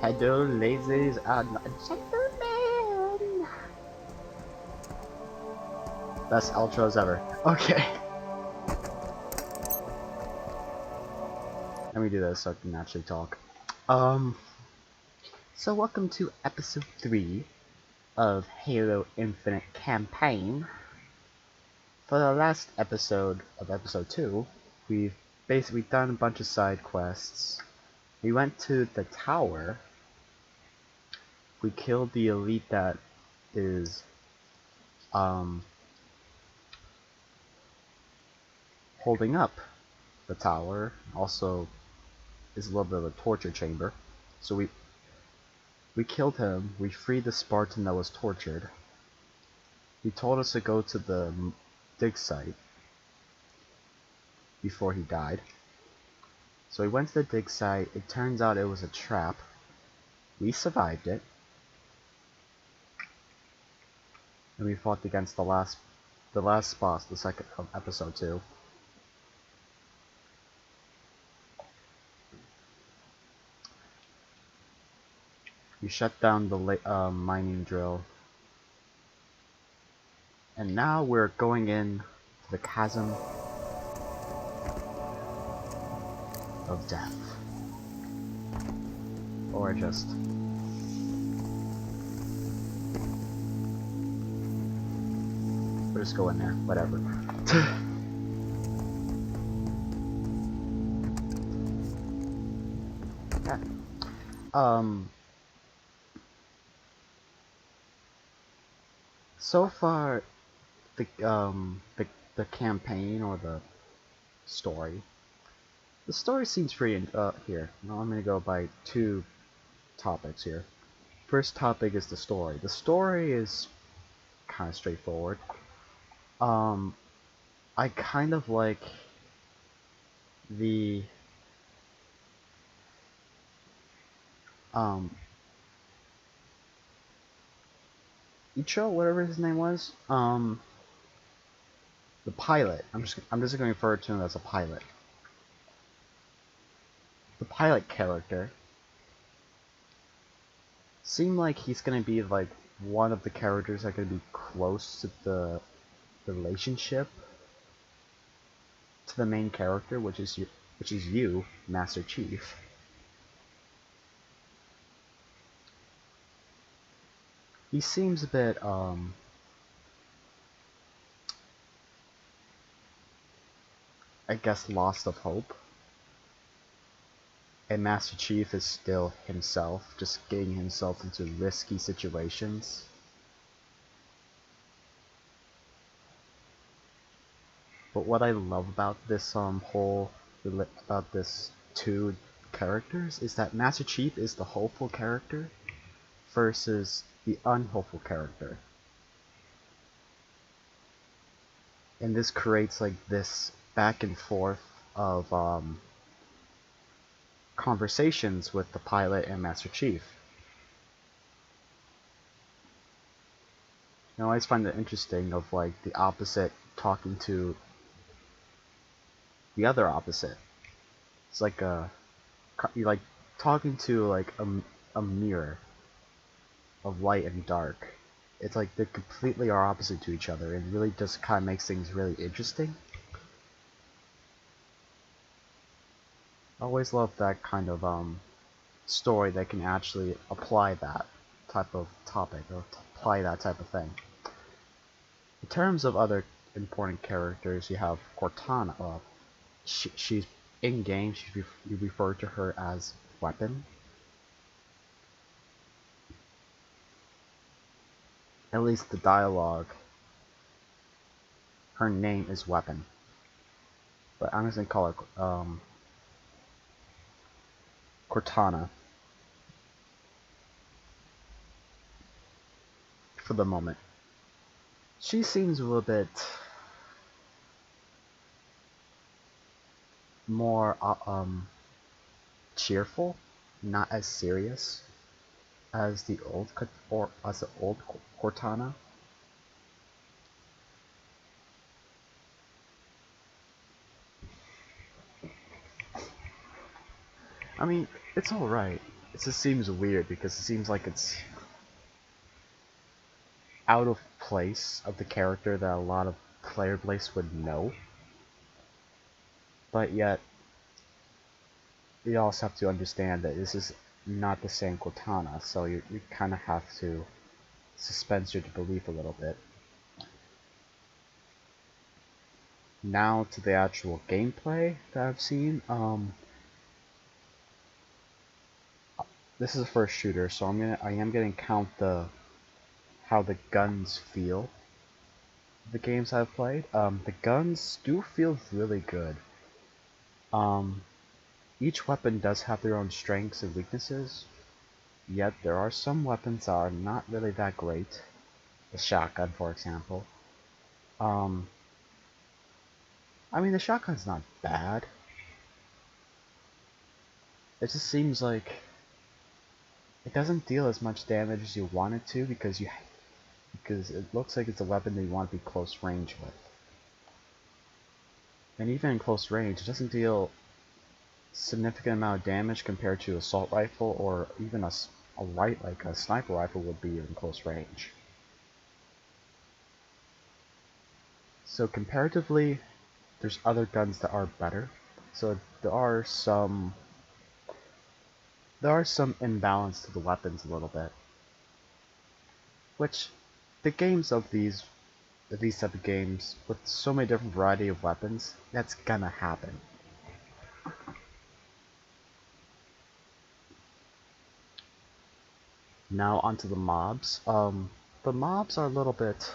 Hello, ladies and gentlemen. Best outros ever. Okay. Let me do this so I can actually talk. Um, so welcome to episode 3 of Halo Infinite Campaign. For the last episode of episode 2, we've basically done a bunch of side quests. We went to the tower. We killed the elite that is, holding up the tower. Also, is a little bit of a torture chamber. So we killed him. We freed the Spartan that was tortured. He told us to go to the dig site before he died. So we went to the dig site. It turns out it was a trap. We survived it. And we fought against the last boss, the second of episode 2. We shut down the mining drill. And now we're going in to the chasm of death. Or just we'll just go in there, whatever. Yeah. So far, the campaign or the story. The story seems pretty. Here, now I'm gonna go by 2 topics here. First topic is the story. The story is kind of straightforward. I kind of like the Icho, whatever his name was. The pilot. I'm just going to refer to him as a pilot. The pilot character seemed like he's gonna be like one of the characters that are gonna be close to the relationship to the main character, which is you, Master Chief. He seems a bit I guess lost of hope. And Master Chief is still himself, just getting himself into risky situations. But what I love about this about this 2 characters is that Master Chief is the hopeful character versus the unhopeful character. And this creates like this back and forth of conversations with the pilot and Master Chief. I always find it interesting of like the opposite talking to the other opposite. It's like you like talking to like a mirror of light and dark. It's like they completely are opposite to each other, and really just kind of makes things really interesting. I always love that kind of story that can actually apply that type of topic or apply that type of thing. In terms of other important characters, you have Cortana. She's in game. You refer to her as Weapon. At least the dialogue. Her name is Weapon, but I'm just gonna call her Cortana for the moment. She seems a little bit more cheerful, not as serious as the old Cortana. I mean, it's all right. just seems weird because it seems like it's out of place of the character that a lot of player base would know. But yet, you also have to understand that this is not the same Cortana, so you kind of have to suspend your belief a little bit. Now to the actual gameplay that I've seen. This is a first shooter, so I am gonna count how the guns feel. The games I've played, the guns do feel really good. Each weapon does have their own strengths and weaknesses, yet there are some weapons that are not really that great. The shotgun, for example. I mean, the shotgun's not bad. It just seems like it doesn't deal as much damage as you want it to because it looks like it's a weapon that you want to be close range with. And even in close range, it doesn't deal significant amount of damage compared to assault rifle or even a like a sniper rifle would be in close range. So comparatively, there's other guns that are better. So there are some imbalance to the weapons a little bit, which the games of these type of games with so many different variety of weapons, that's gonna happen. Now onto the mobs. The mobs are a little bit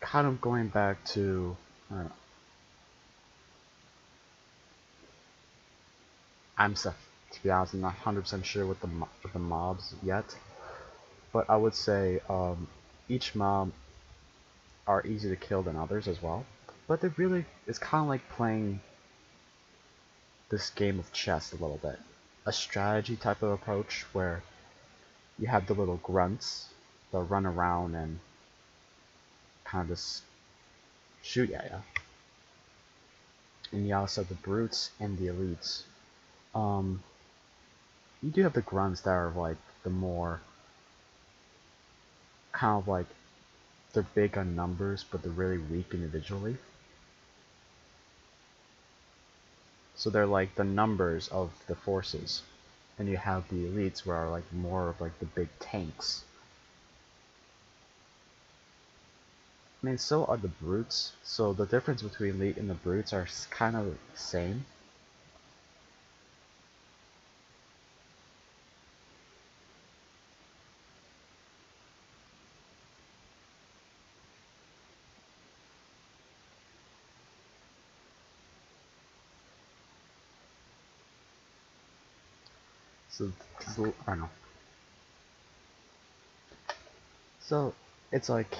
kind of going back to, I don't know, to be honest, I'm not 100% sure with the mobs yet, but I would say each mob are easier to kill than others as well. But it's kind of like playing this game of chess a little bit. A strategy type of approach where you have the little grunts that run around and kind of just shoot at you. And you also have the brutes and the elites. You do have the grunts that are like the more kind of like they're big on numbers, but they're really weak individually. So they're like the numbers of the forces. And you have the elites where are like more of like the big tanks. I mean, so are the brutes. So the difference between elite and the brutes are kind of the same. So I don't know. So it's like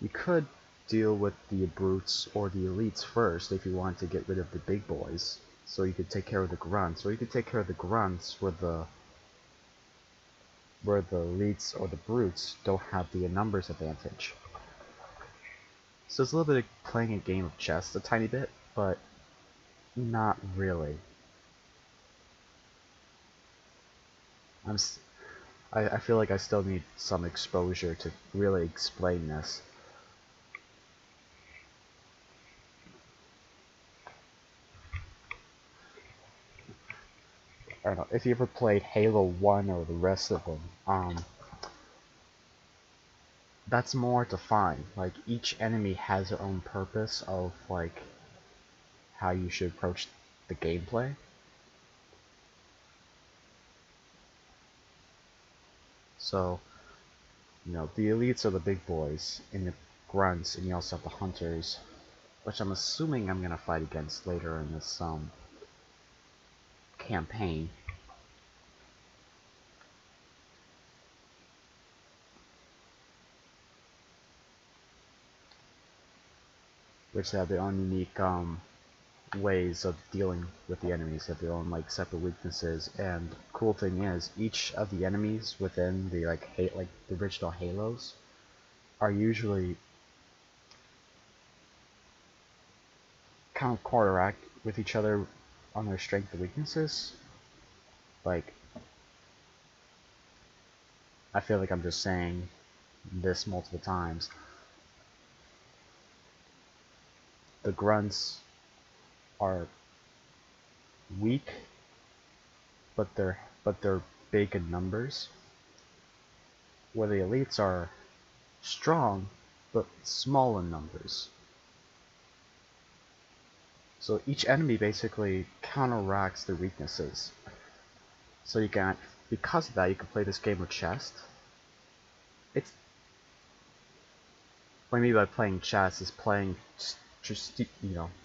you could deal with the brutes or the elites first if you want to get rid of the big boys. So you could take care of the grunts, or you could take care of the grunts where the elites or the brutes don't have the numbers advantage. So it's a little bit of playing a game of chess a tiny bit, but not really. I feel like I still need some exposure to really explain this. I don't know, if you ever played Halo 1 or the rest of them, that's more defined. Like, each enemy has their own purpose of, like, how you should approach the gameplay. So, you know, the elites are the big boys, and the grunts, and you also have the hunters, which I'm assuming I'm gonna fight against later in this, campaign. Which have their own unique, ways of dealing with the enemies, have their own like separate weaknesses. And cool thing is, each of the enemies within the like the original Halos are usually kind of counteract with each other on their strengths and weaknesses. Like, I feel like I'm just saying this multiple times. The grunts are weak, but they're big in numbers. Where the elites are strong, but small in numbers. So each enemy basically counteracts their weaknesses. So you can, because of that, you can play this game with chess. It's, what I mean by playing chess is playing just,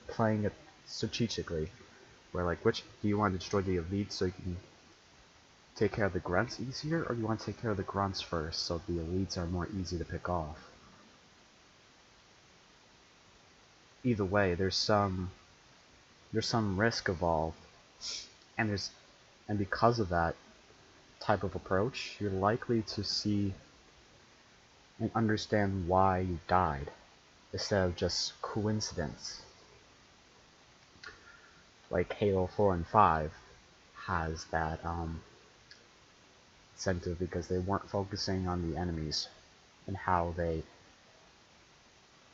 playing it strategically. Where like, which do you want to destroy the elites so you can take care of the grunts easier, or do you want to take care of the grunts first so the elites are more easy to pick off? Either way, there's some risk involved, and because of that type of approach, you're likely to see and understand why you died instead of just coincidence. Like Halo 4 and 5 has that incentive because they weren't focusing on the enemies and how they.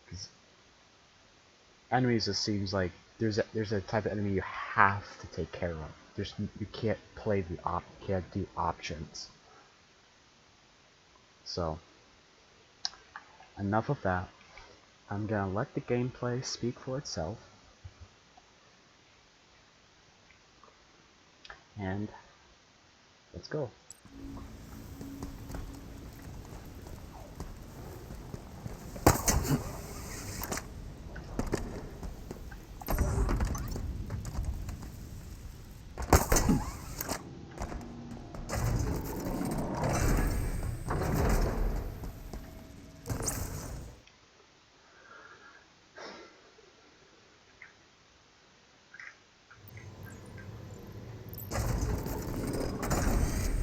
Because enemies, it seems like there's a type of enemy you have to take care of. You can't play can't do options. So enough of that. I'm gonna let the gameplay speak for itself. And let's go.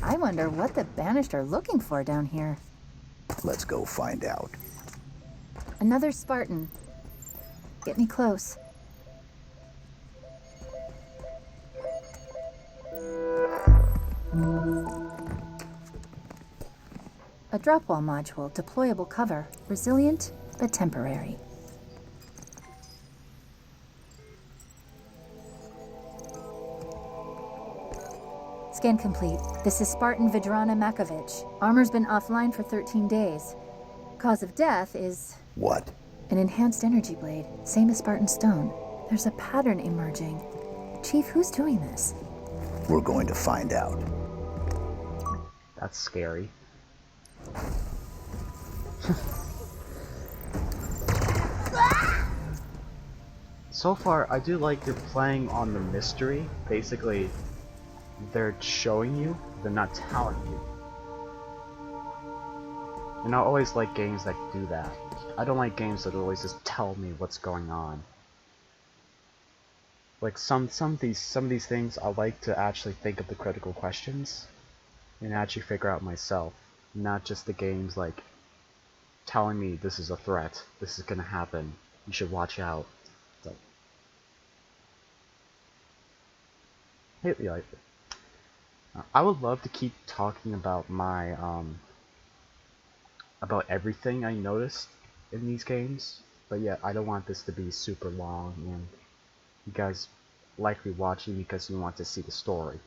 I wonder what the Banished are looking for down here. Let's go find out. Another Spartan. Get me close. A drop wall module, deployable cover. Resilient, but temporary. Scan complete. This is Spartan Vidrana Makovich. Armor's been offline for 13 days. Cause of death is... What? An enhanced energy blade, same as Spartan Stone. There's a pattern emerging. Chief, who's doing this? We're going to find out. That's scary. So far, I do like you're playing on the mystery. Basically, they're showing you, they're not telling you. And I always like games that do that. I don't like games that always just tell me what's going on. Like some of these things, I like to actually think of the critical questions and actually figure out myself, not just the games like telling me this is a threat, this is gonna happen, you should watch out. So, I would love to keep talking about my about everything I noticed in these games, but yeah, I don't want this to be super long, and you guys likely watching because you want to see the story,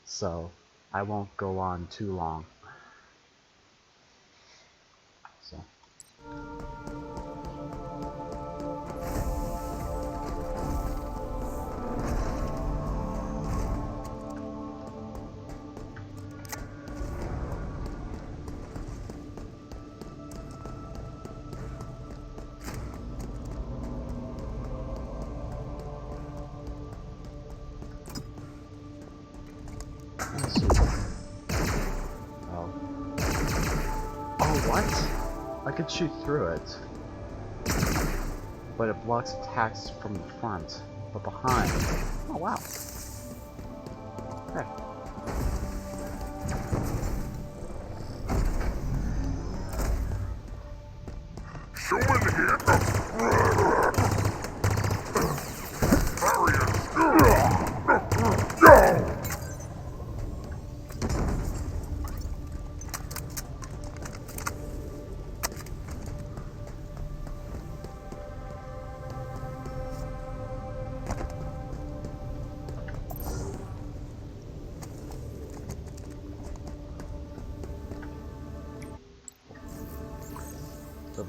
so I won't go on too long. So. I could shoot through it, but it blocks attacks from the front, but behind. Oh wow. Okay.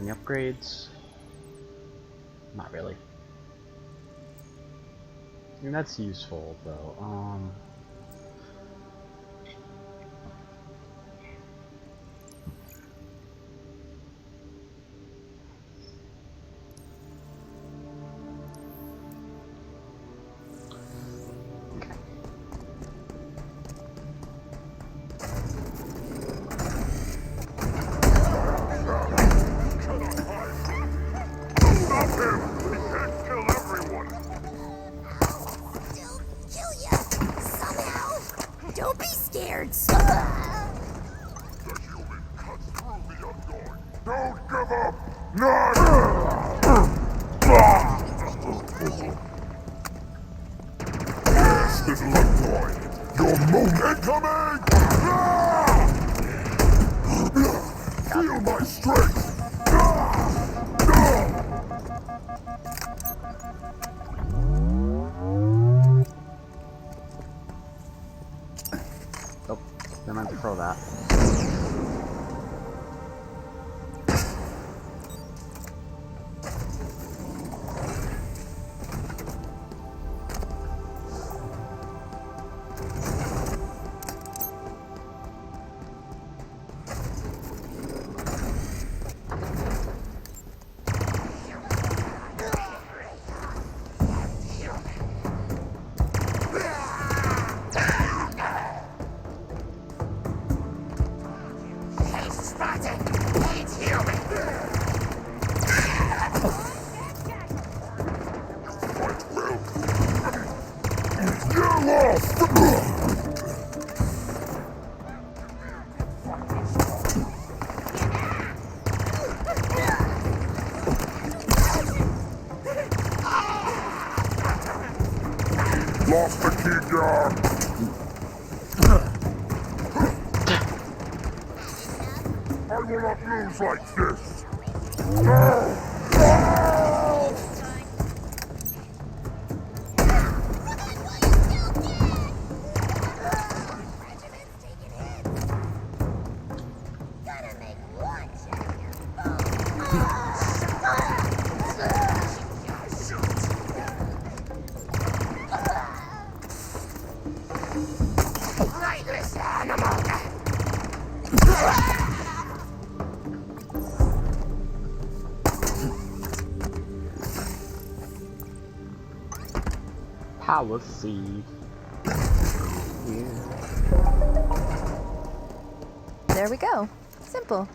any upgrades? Not really. I mean, that's useful though. Feel my strength! Oh, I meant to throw that. Lost the key guard! I will not lose like this! Power seed. Yeah. There we go. Simple.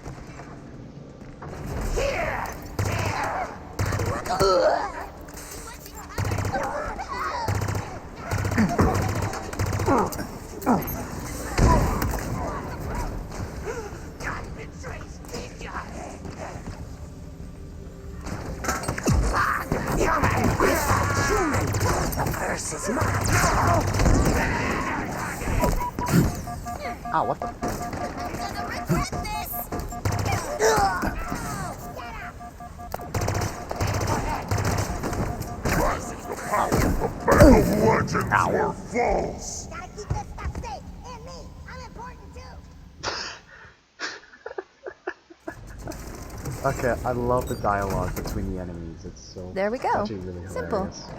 Ah, what the? Legends were false! Gotta keep this stuff safe. And me. I'm important too. Okay, I love the dialogue between the enemies. It's so There we go. actually really Simple. hilarious.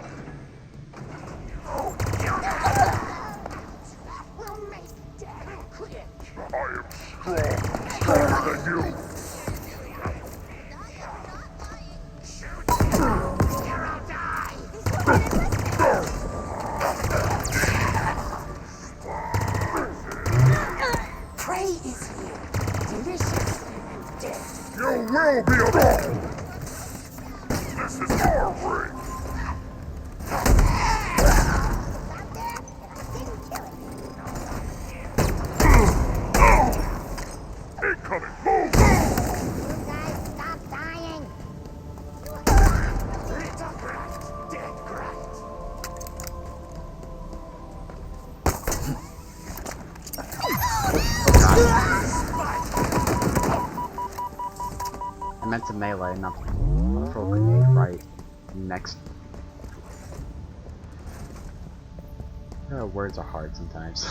We'll make death quick. I am strong, stronger than you! Prey is here. Delicious and dead. You will be alone! This is our ring! Incoming! Move! You guys stop dying. Dead great! I meant to melee, not throw a grenade right next. Words are hard sometimes.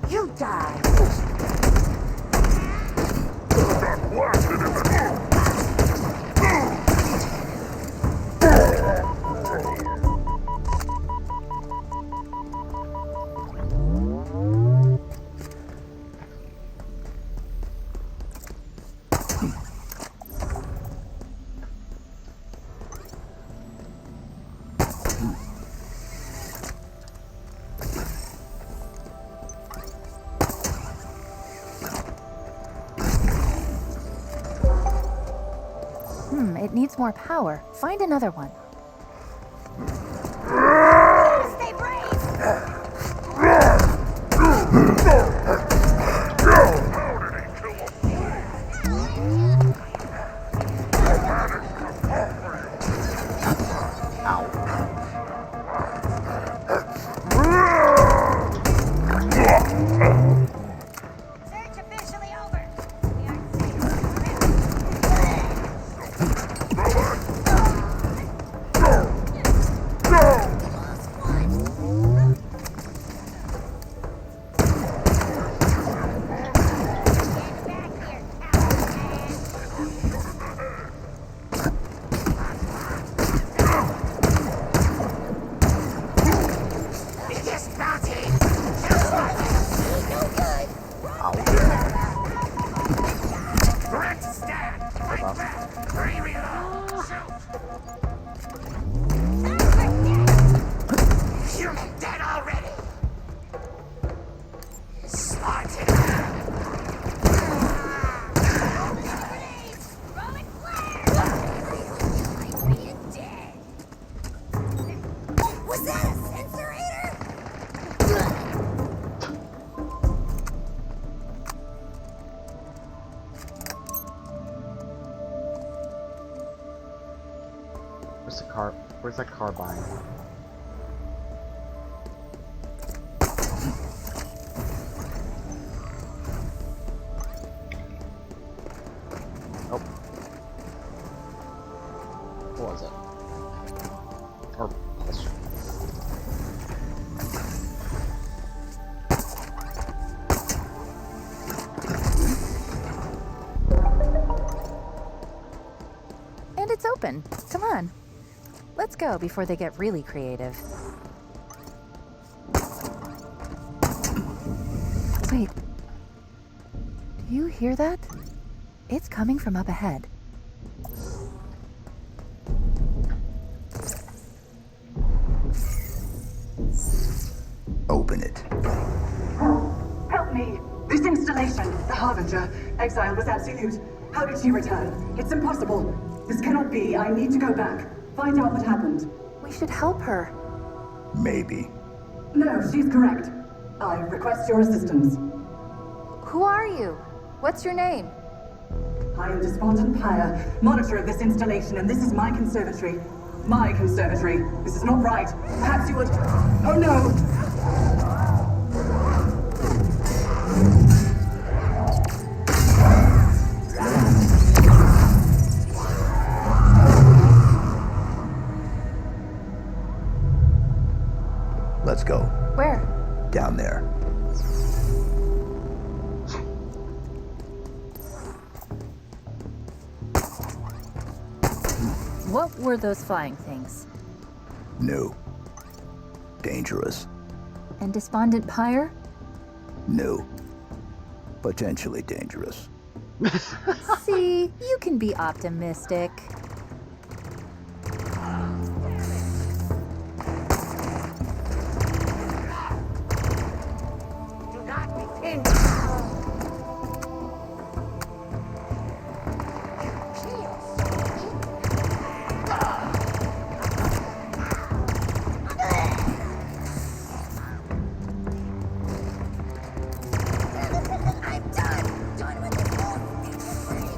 You die. Got blasted in the head. It needs more power. Find another one. Stay brave! Search officially over. We are dead already. Spartan. Rolling flare. I'm being dead. Was that a sensorator? Where's that carbine? Oh. What was it? Or pulse. And it's open. Come on. Let's go before they get really creative. Wait. Do you hear that? It's coming from up ahead. Open it. Help me! This installation, the Harbinger, exile was absolute. How did she return? It's impossible. This cannot be. I need to go back. Find out what happened. We should help her. Maybe. No, she's correct. I request your assistance. Who are you? What's your name? I am Despondent Pyre, monitor of this installation, and this is my conservatory. My conservatory. This is not right. Perhaps you would... Oh no! Let's go. Where? Down there. What were those flying things? New. Dangerous. And Despondent Pyre? New. Potentially dangerous. See, you can be optimistic. Do not be pinned. I'm done with this whole thing.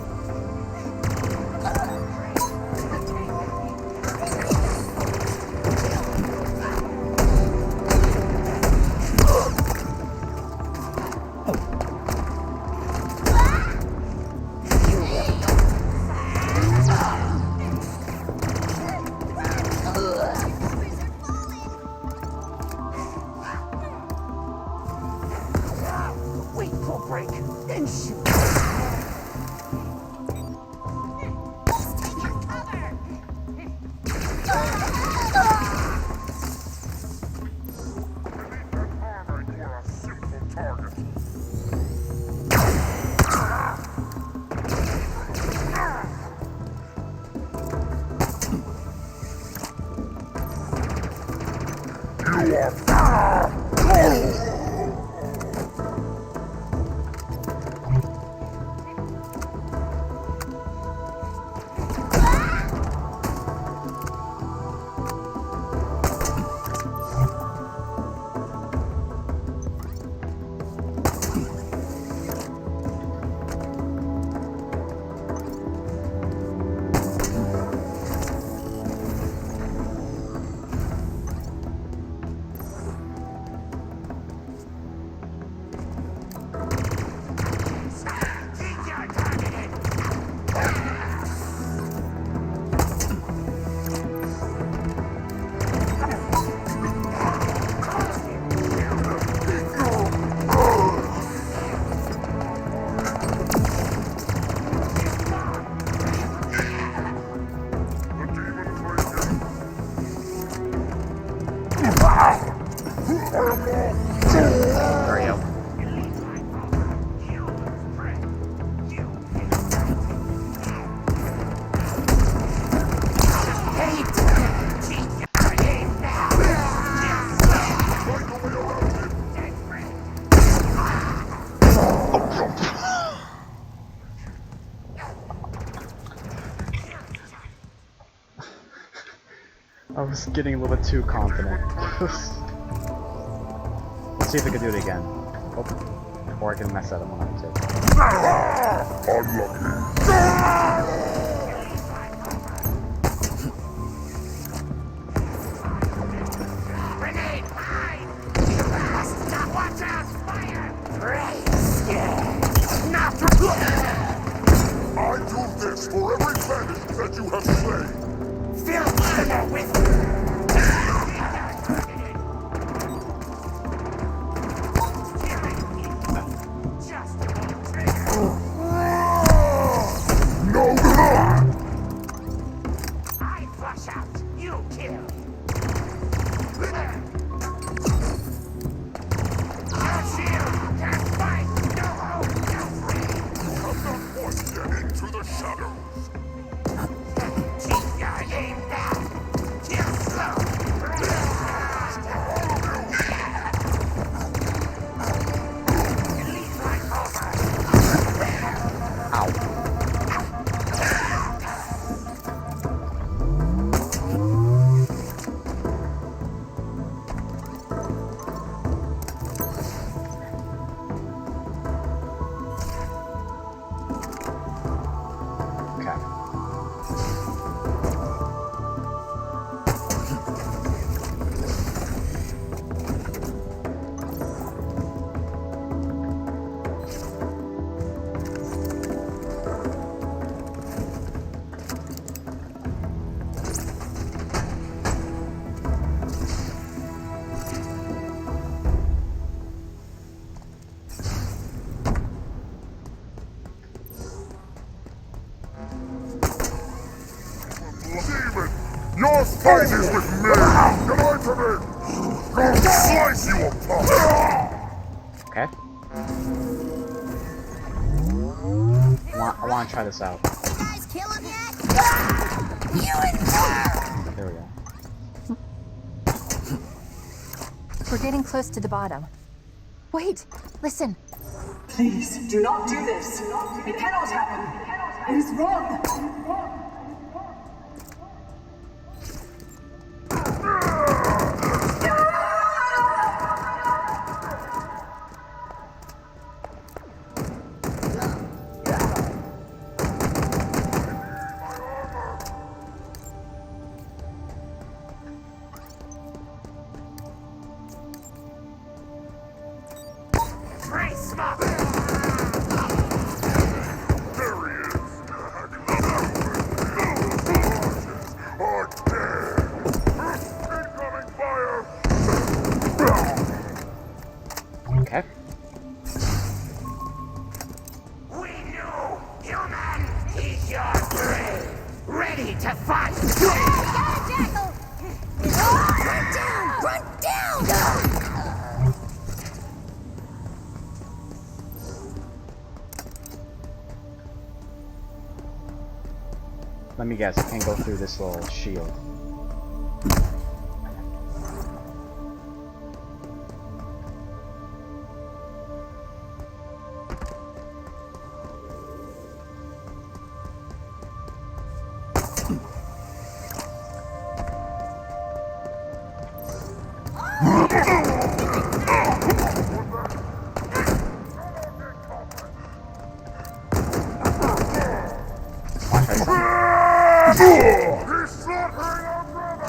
break, then shoot. Armor, you are a simple target. You are There we go. I was getting a little bit too confident. Let's see if we can do it again. Oh, or I can mess that up when I too. unlucky. Grenade, mine! You must not watch out! Fire! Brave skin! Not I do this for every bandit that you have slain. Fill Turner with just No! I flush out, you kill. Your shield can't fight. No hope, no free. I'm not quite yet into the shadows. Keep your aim back. Kill slow. Leave like over. Ow. Okay. Demon! Your fight is with me! Get away from me! I'll slice you apart! Okay. I want to try this out. Guys, kill him yet? You and There we go. We're getting close to the bottom. Wait, listen. Please, do not do this. It cannot happen. It is wrong. Free smoke. There he is! Are dead! Incoming fire! Okay. me guess, I can't go through this little shield. He's slaughtering our brother!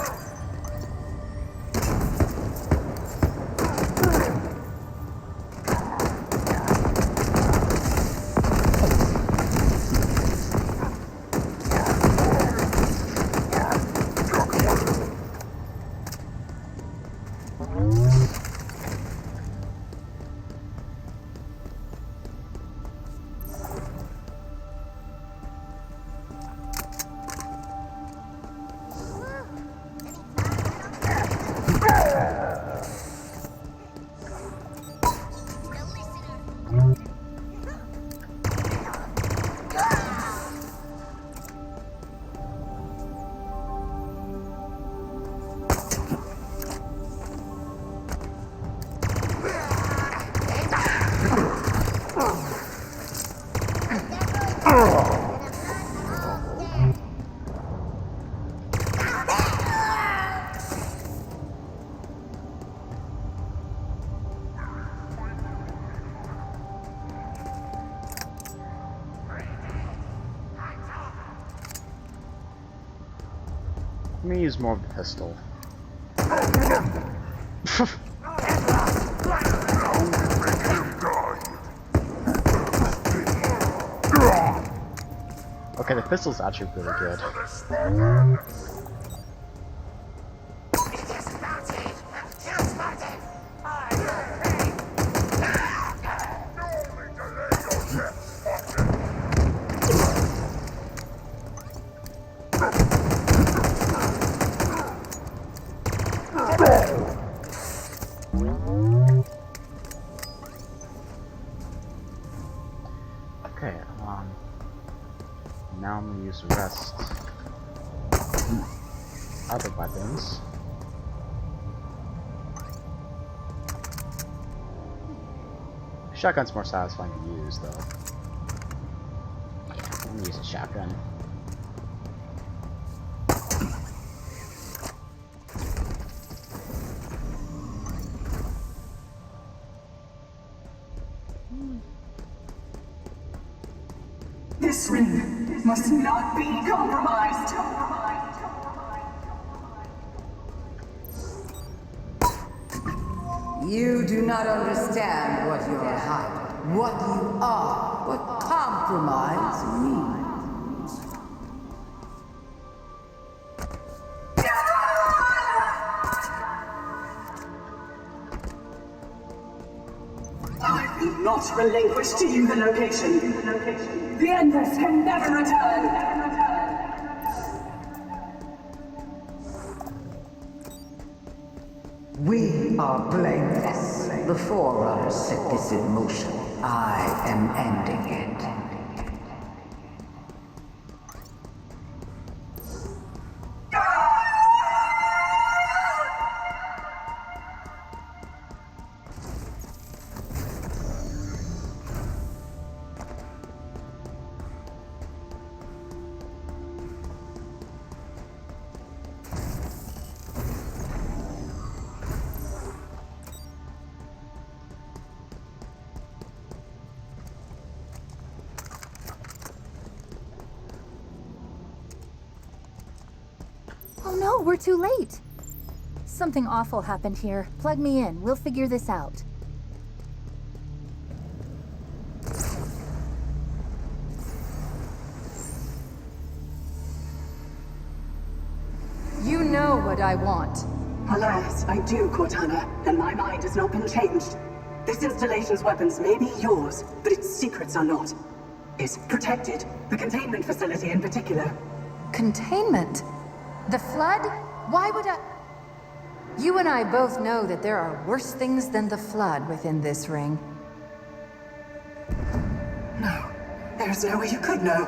Let me use more of the pistol. Okay, the pistol's actually really good. Okay, now I'm gonna use the rest other weapons. Shotgun's more satisfying to use, though. I'm gonna use a shotgun. This ring must not be compromised. You do not understand what you're hiding, what you are, what compromise means. I will not relinquish to you the location. The Endless can never return. We are blameless. The Forerunners set this in motion. I am ending it. Oh no, we're too late. Something awful happened here. Plug me in. We'll figure this out. You know what I want. Alas, I do, Cortana, and my mind has not been changed. This installation's weapons may be yours, but its secrets are not. It's protected, the containment facility in particular. Containment? The Flood? Why would I... You and I both know that there are worse things than the Flood within this ring. No, there's no way you could know.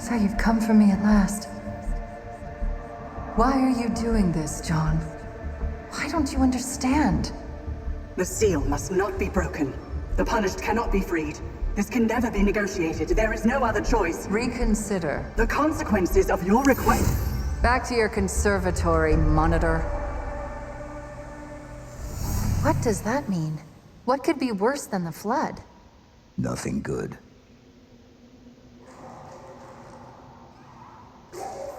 So you've come for me at last. Why are you doing this, John? Why don't you understand? The seal must not be broken. The punished cannot be freed. This can never be negotiated. There is no other choice. Reconsider. The consequences of your request. Back to your conservatory, Monitor. What does that mean? What could be worse than the Flood? Nothing good.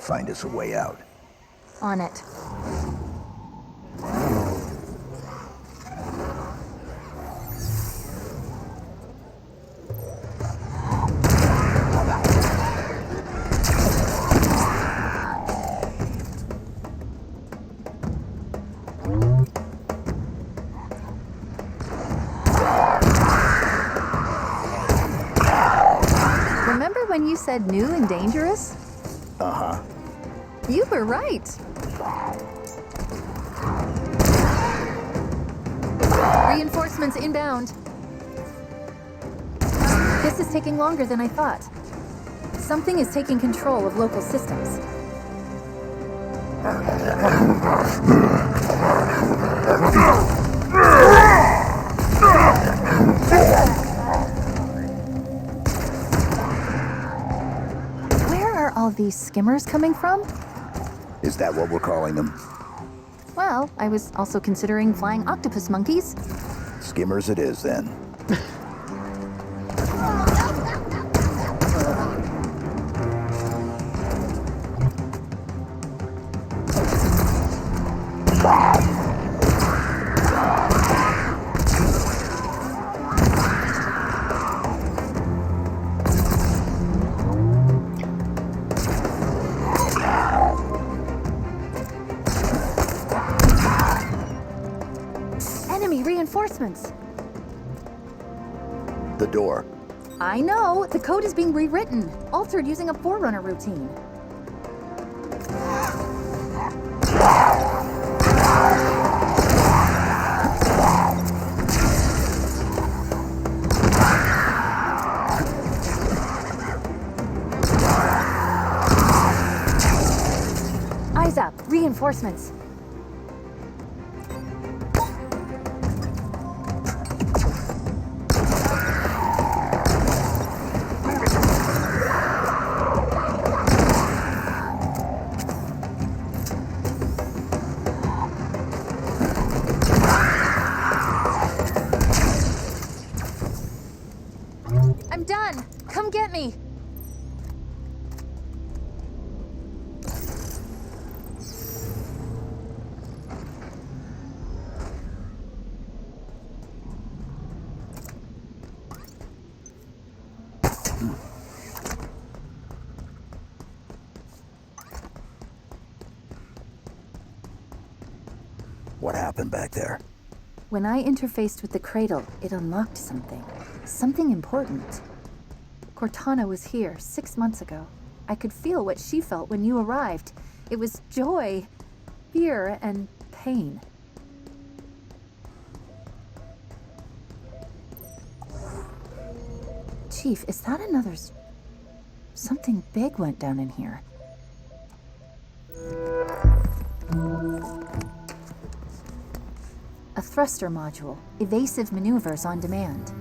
Find us a way out. On it. Remember when you said new and dangerous? Uh-huh. You were right. Reinforcements inbound. This is taking longer than I thought. Something is taking control of local systems. Where are all these skimmers coming from? Is that what we're calling them? Well, I was also considering flying octopus monkeys. Skimmers it is, then. Enemy reinforcements. The door. I know. The code is being rewritten, altered using a Forerunner routine. Eyes up. Reinforcements. I'm done. Come get me. What happened back there? When I interfaced with the cradle, it unlocked something. Something important. Cortana was here 6 months ago. I could feel what she felt when you arrived. It was joy, fear, and pain. Chief, is that another... Something big went down in here. A thruster module. Evasive maneuvers on demand.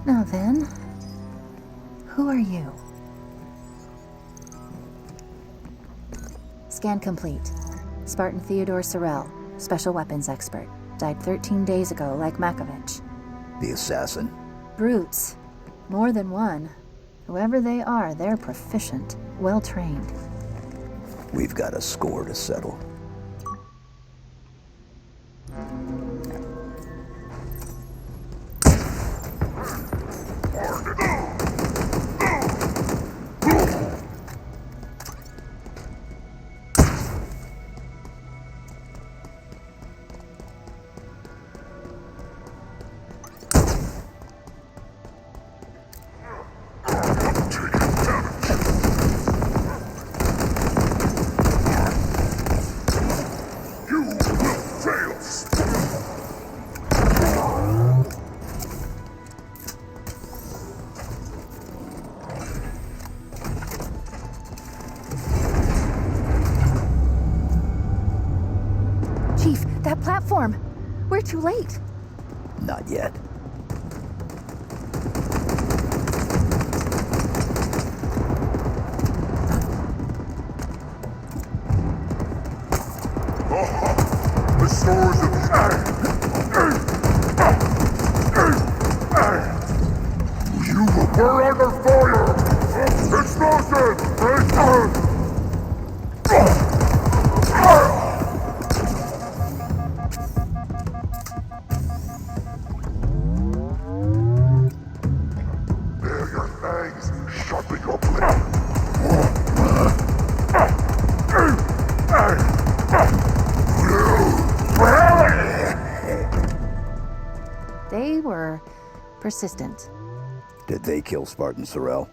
Now then, who are you? Scan complete. Spartan Theodore Sorrell, special weapons expert. Died 13 days ago, like Makovich. The assassin. Brutes. More than one. Whoever they are, they're proficient, well-trained. We've got a score to settle. Chief, that platform! We're too late. Not yet. The stores of you were under fire! Explosion! There your fangs, sharpen your blade! They were persistent. Did they kill Spartan Sorrel?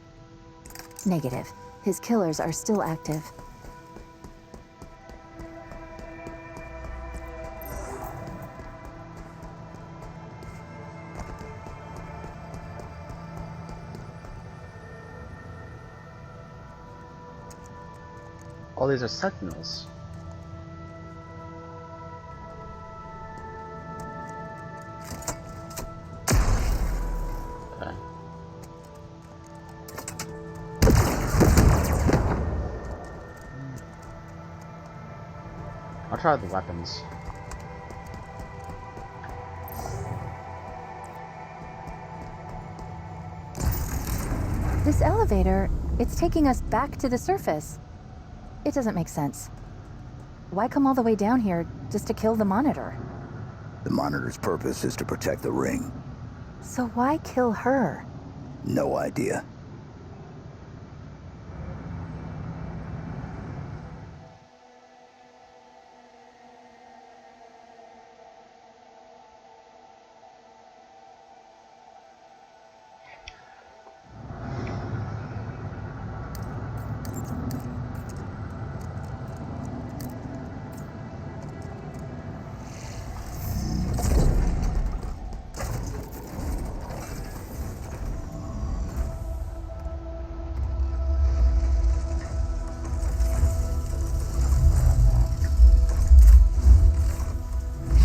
Negative. His killers are still active. All these are sentinels. Okay. I'll try the weapons. This elevator, it's taking us back to the surface. It doesn't make sense. Why come all the way down here just to kill the Monitor? The Monitor's purpose is to protect the ring. So why kill her? No idea.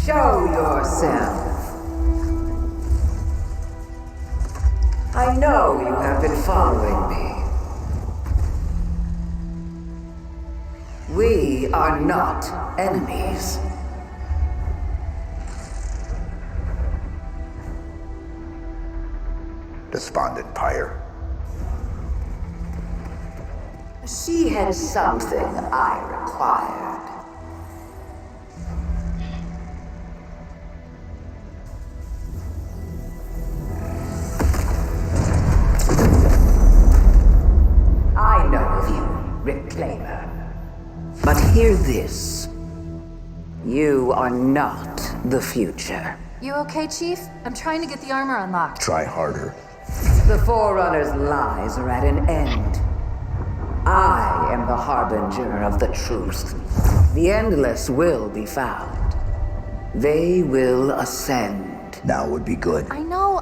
Show yourself. I know you have been following me. We are not enemies. Despondent Pyre. She had something I required. I know of you, Reclaimer. But hear this. You are not the future. You okay, Chief? I'm trying to get the armor unlocked. Try harder. The Forerunner's lies are at an end. I am the harbinger of the truth. The Endless will be found. They will ascend. Now would be good. I know.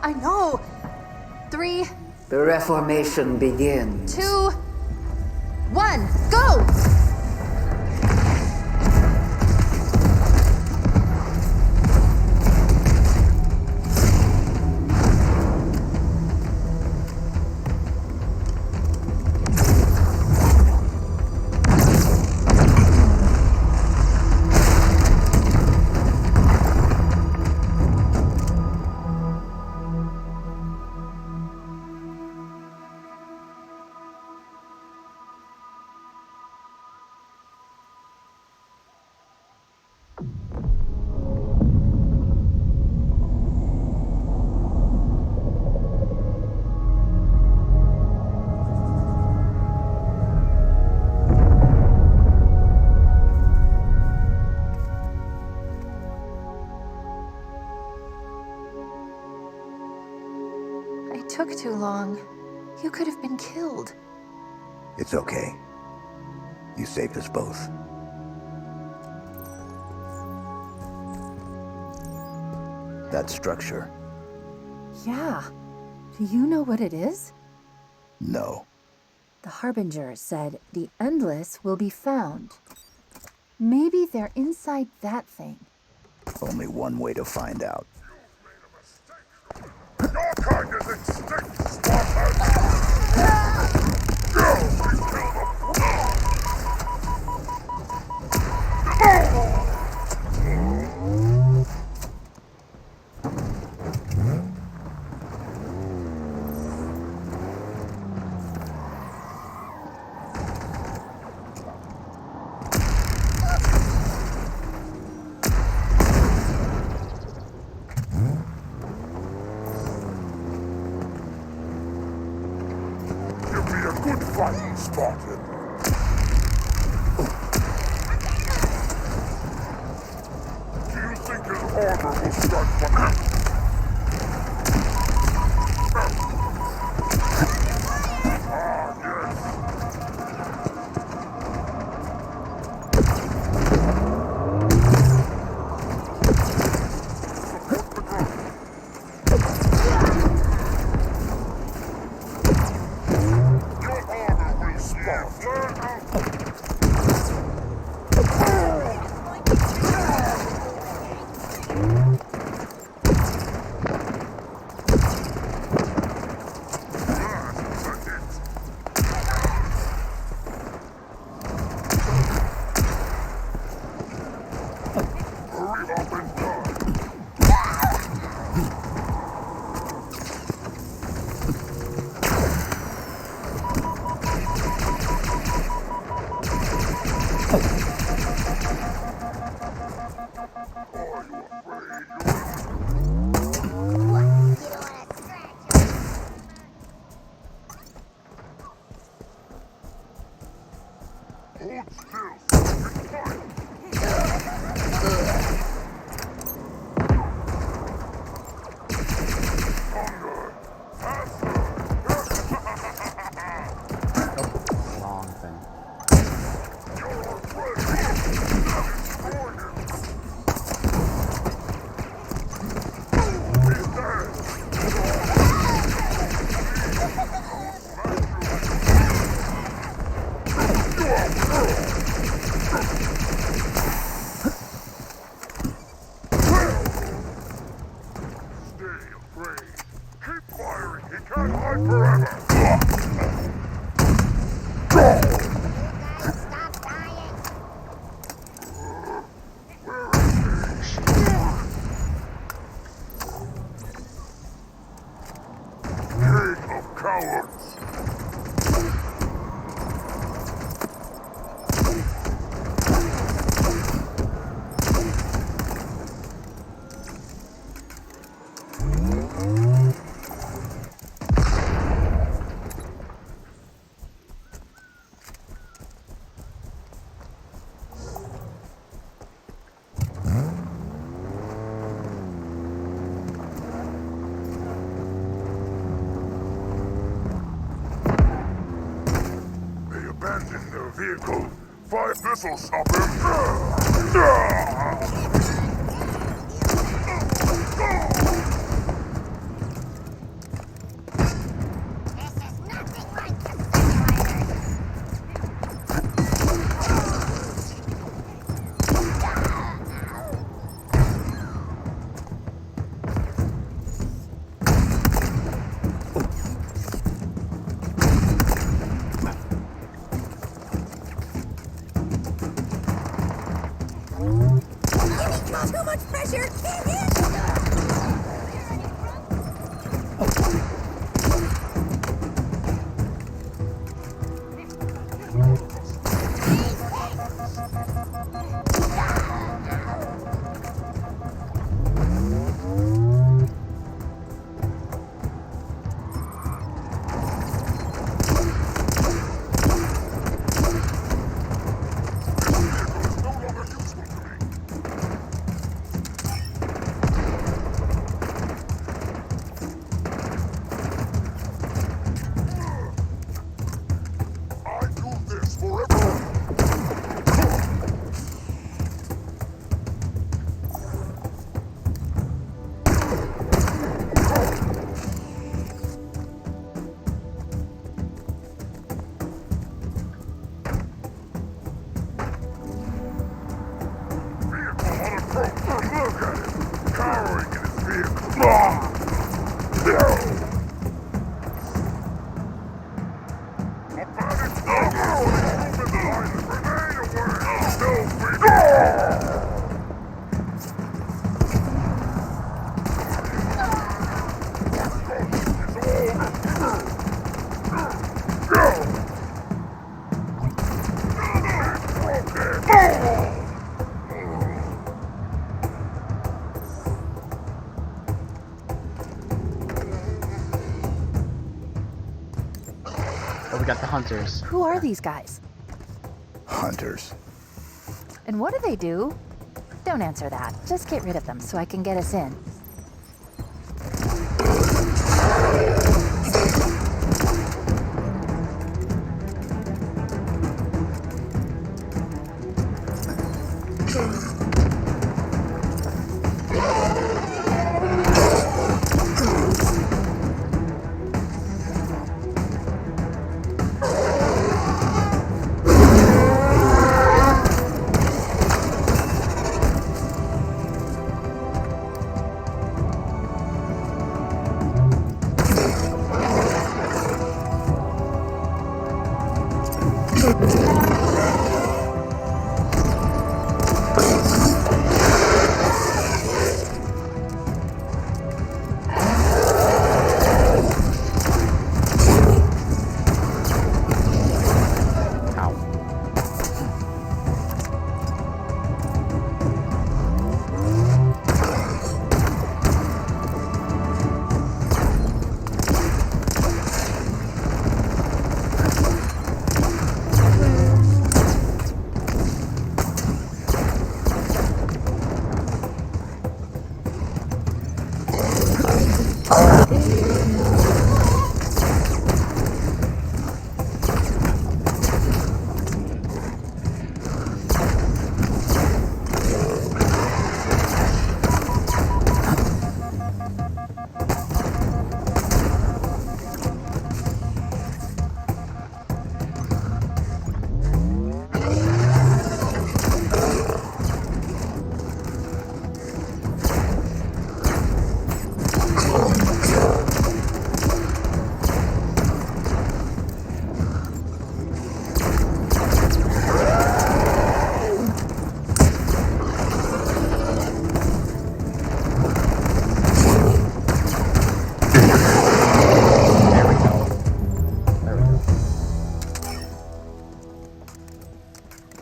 3, The Reformation begins. 2, 1, go! It took too long. You could have been killed. It's okay. You saved us both. That structure. Yeah. Do you know what it is? No. The Harbinger said the Endless will be found. Maybe they're inside that thing. Only one way to find out. Your kind is extinct, Spartan! Give me a good fight, Spartan. Do you think his order will stand for him? Wrong thing. Keep firing! He can't hide forever! Stop dying! King of cowards! They abandoned their vehicle. This'll stop This is nothing like the simulators! Too much pressure! Can't I do this for everyone! Vehicle on approach! Look at him, cowering in his vehicle. Ah! No! A bandit! Oh, no! Movement behind the grenade away! Help me! Ah! Oh, we got the hunters. Who are these guys? Hunters. And what do they do? Don't answer that. Just get rid of them so I can get us in.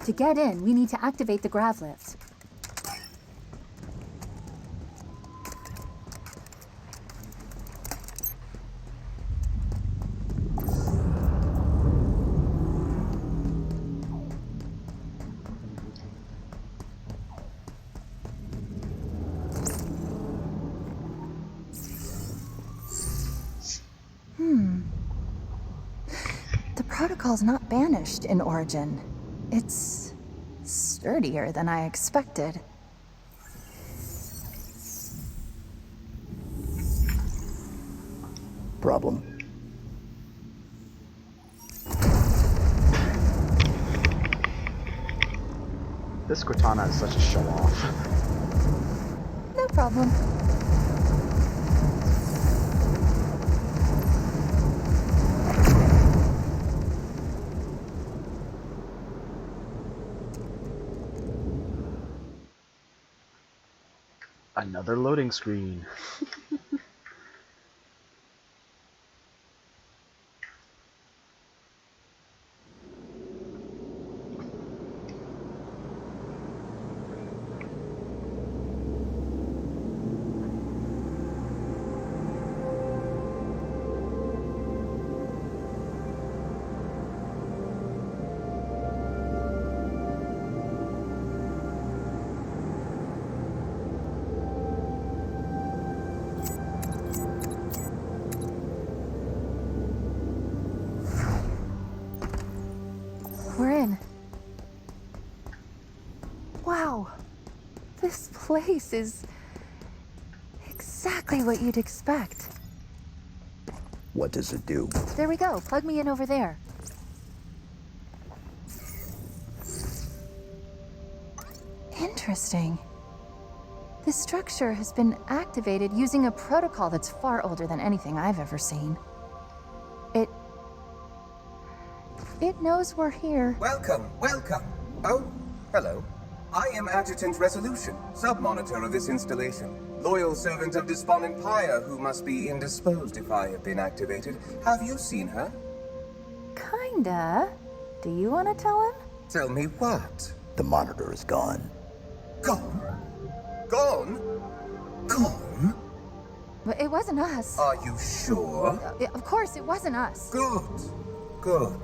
To get in, we need to activate the grav lift. The protocol's not banished in Origin. It's sturdier than I expected. Problem. This Cortana is such a show-off. No problem. Another loading screen. We're in. Wow. This place is exactly what you'd expect. What does it do? There we go. Plug me in over there. Interesting. This structure has been activated using a protocol that's far older than anything I've ever seen. It knows we're here. Welcome, welcome. Oh, hello. I am Adjutant Resolution, sub-monitor of this installation. Loyal servant of Despondent Pyre, who must be indisposed if I have been activated. Have you seen her? Kinda. Do you want to tell him? Tell me what? The monitor is gone. Gone? Gone? Gone? But it wasn't us. Are you sure? Of course, it wasn't us. Good. Good.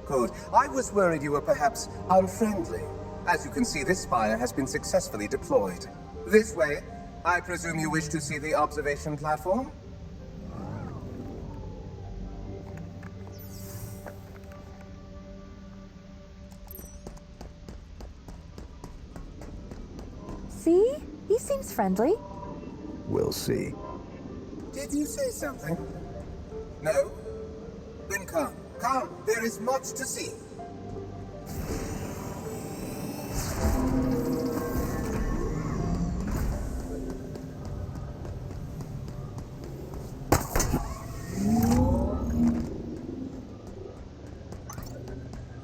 Good. I was worried you were perhaps unfriendly. As you can see, this spire has been successfully deployed. This way. I presume you wish to see the observation platform? See? He seems friendly. We'll see. Did you say something? No? Then come. Come. There is much to see.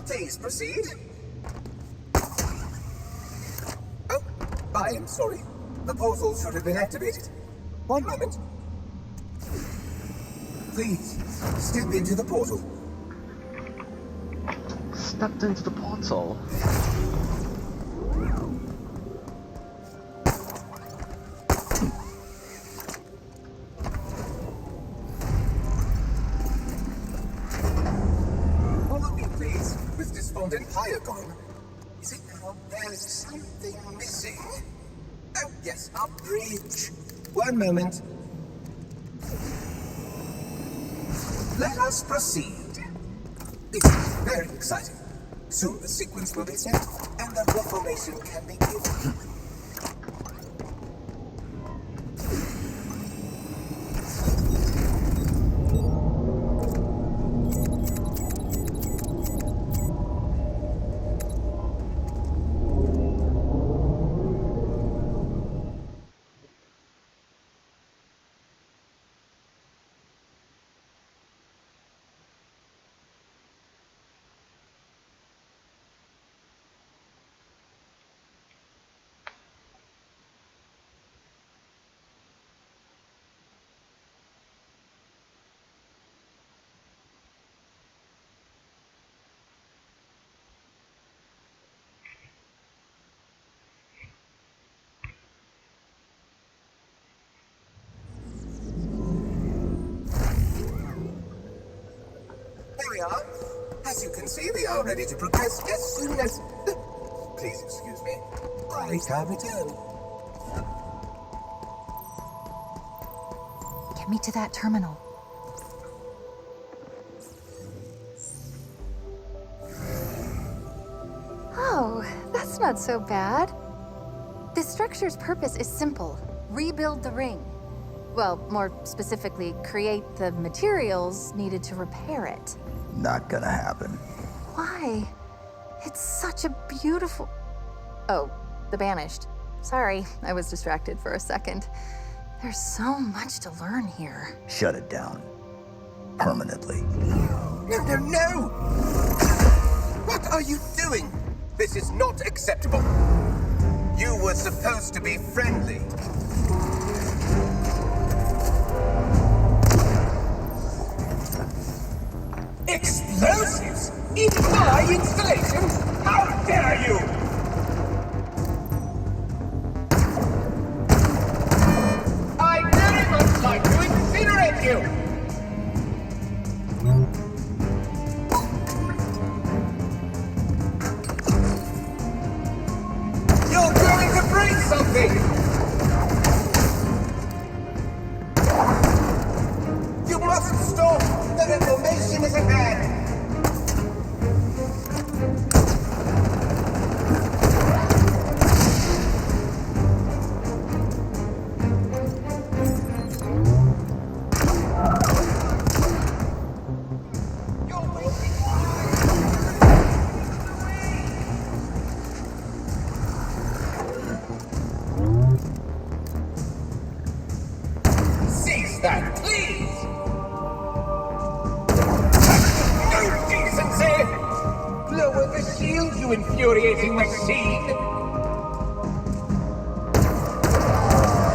Please proceed. Oh, I am sorry. The portal should have been activated. One moment. Please, step into the portal. Stepped into the portal. Follow me, please. With Despondent Pyre gone. Is it now? There's something missing. Oh, yes, a bridge. One moment. Let us proceed. This is very exciting. Soon the sequence will be set, and the reformation can begin. Here we are. As you can see, we are ready to progress as soon as... Please excuse me. I shall return. Get me to that terminal. Oh, that's not so bad. This structure's purpose is simple. Rebuild the ring. Well, more specifically, create the materials needed to repair it. Not gonna happen. Why? It's such a beautiful... Oh, the Banished. Sorry, I was distracted for a second. There's so much to learn here. Shut it down. Permanently. No, no, no! What are you doing? This is not acceptable. You were supposed to be friendly. Explosives? In my installations? How dare you! I'd very much like to incinerate you! You're going to break something! You must stop! The information is at hand! infuriating machine!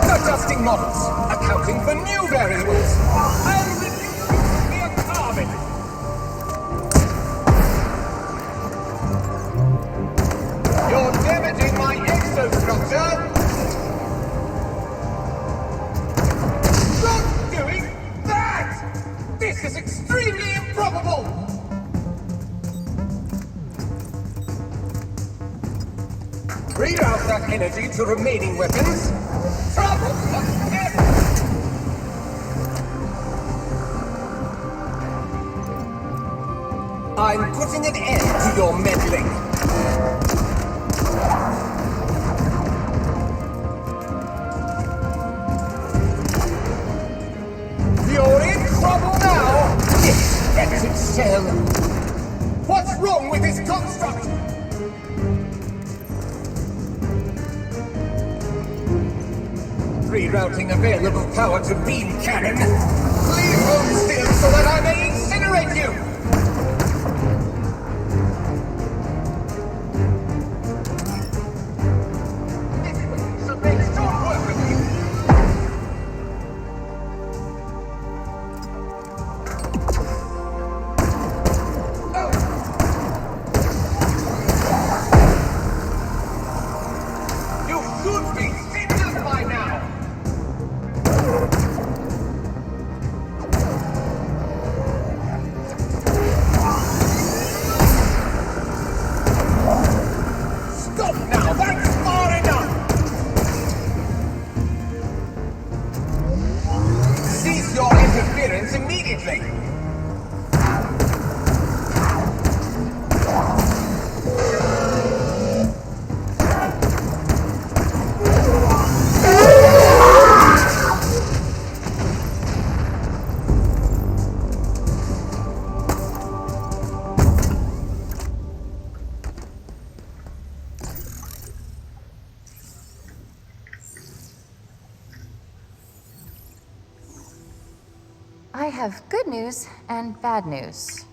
Adjusting models, accounting for new variables, and reducing the carbon! You're damaging my exostructure! Stop doing that! This is extremely improbable! Reroute that energy to remaining weapons. Trouble ahead! I'm putting an end to your meddling. You're in trouble now! This wretched shell! What's wrong with this construct? Rerouting available power to beam cannon. Please hold still so that I may incinerate you! This way, so things don't work with you. You should be singed by now! Stop now! That's far enough! Cease your interference immediately! I have good news and bad news.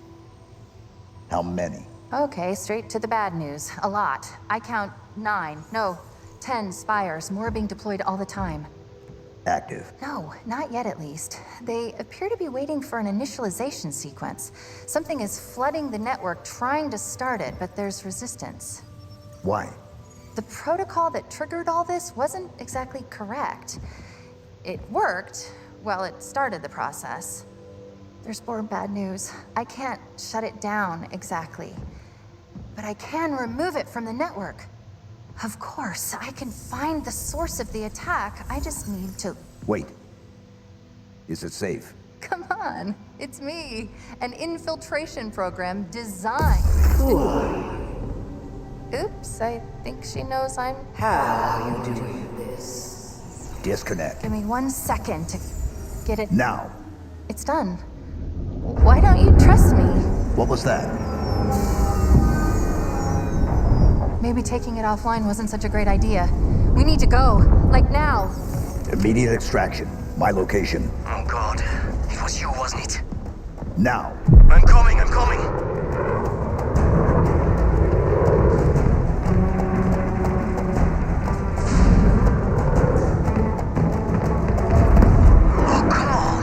How many? Okay, straight to the bad news. A lot. I count 9, no, 10 spires, more being deployed all the time. Active. No, not yet at least. They appear to be waiting for an initialization sequence. Something is flooding the network, trying to start it, but there's resistance. Why? The protocol that triggered all this wasn't exactly correct. It worked, well, it started the process. There's more bad news. I can't shut it down exactly, but I can remove it from the network. Of course, I can find the source of the attack. I just need to... Wait. Is it safe? Come on, it's me. An infiltration program designed... Oops, I think she knows I'm... How are you doing this? Disconnect. Give me 1 second to get it... Now. It's done. Why don't you trust me? What was that? Maybe taking it offline wasn't such a great idea. We need to go. Like now. Immediate extraction. My location. Oh god. It was you, wasn't it? Now. I'm coming, I'm coming! Oh, come on!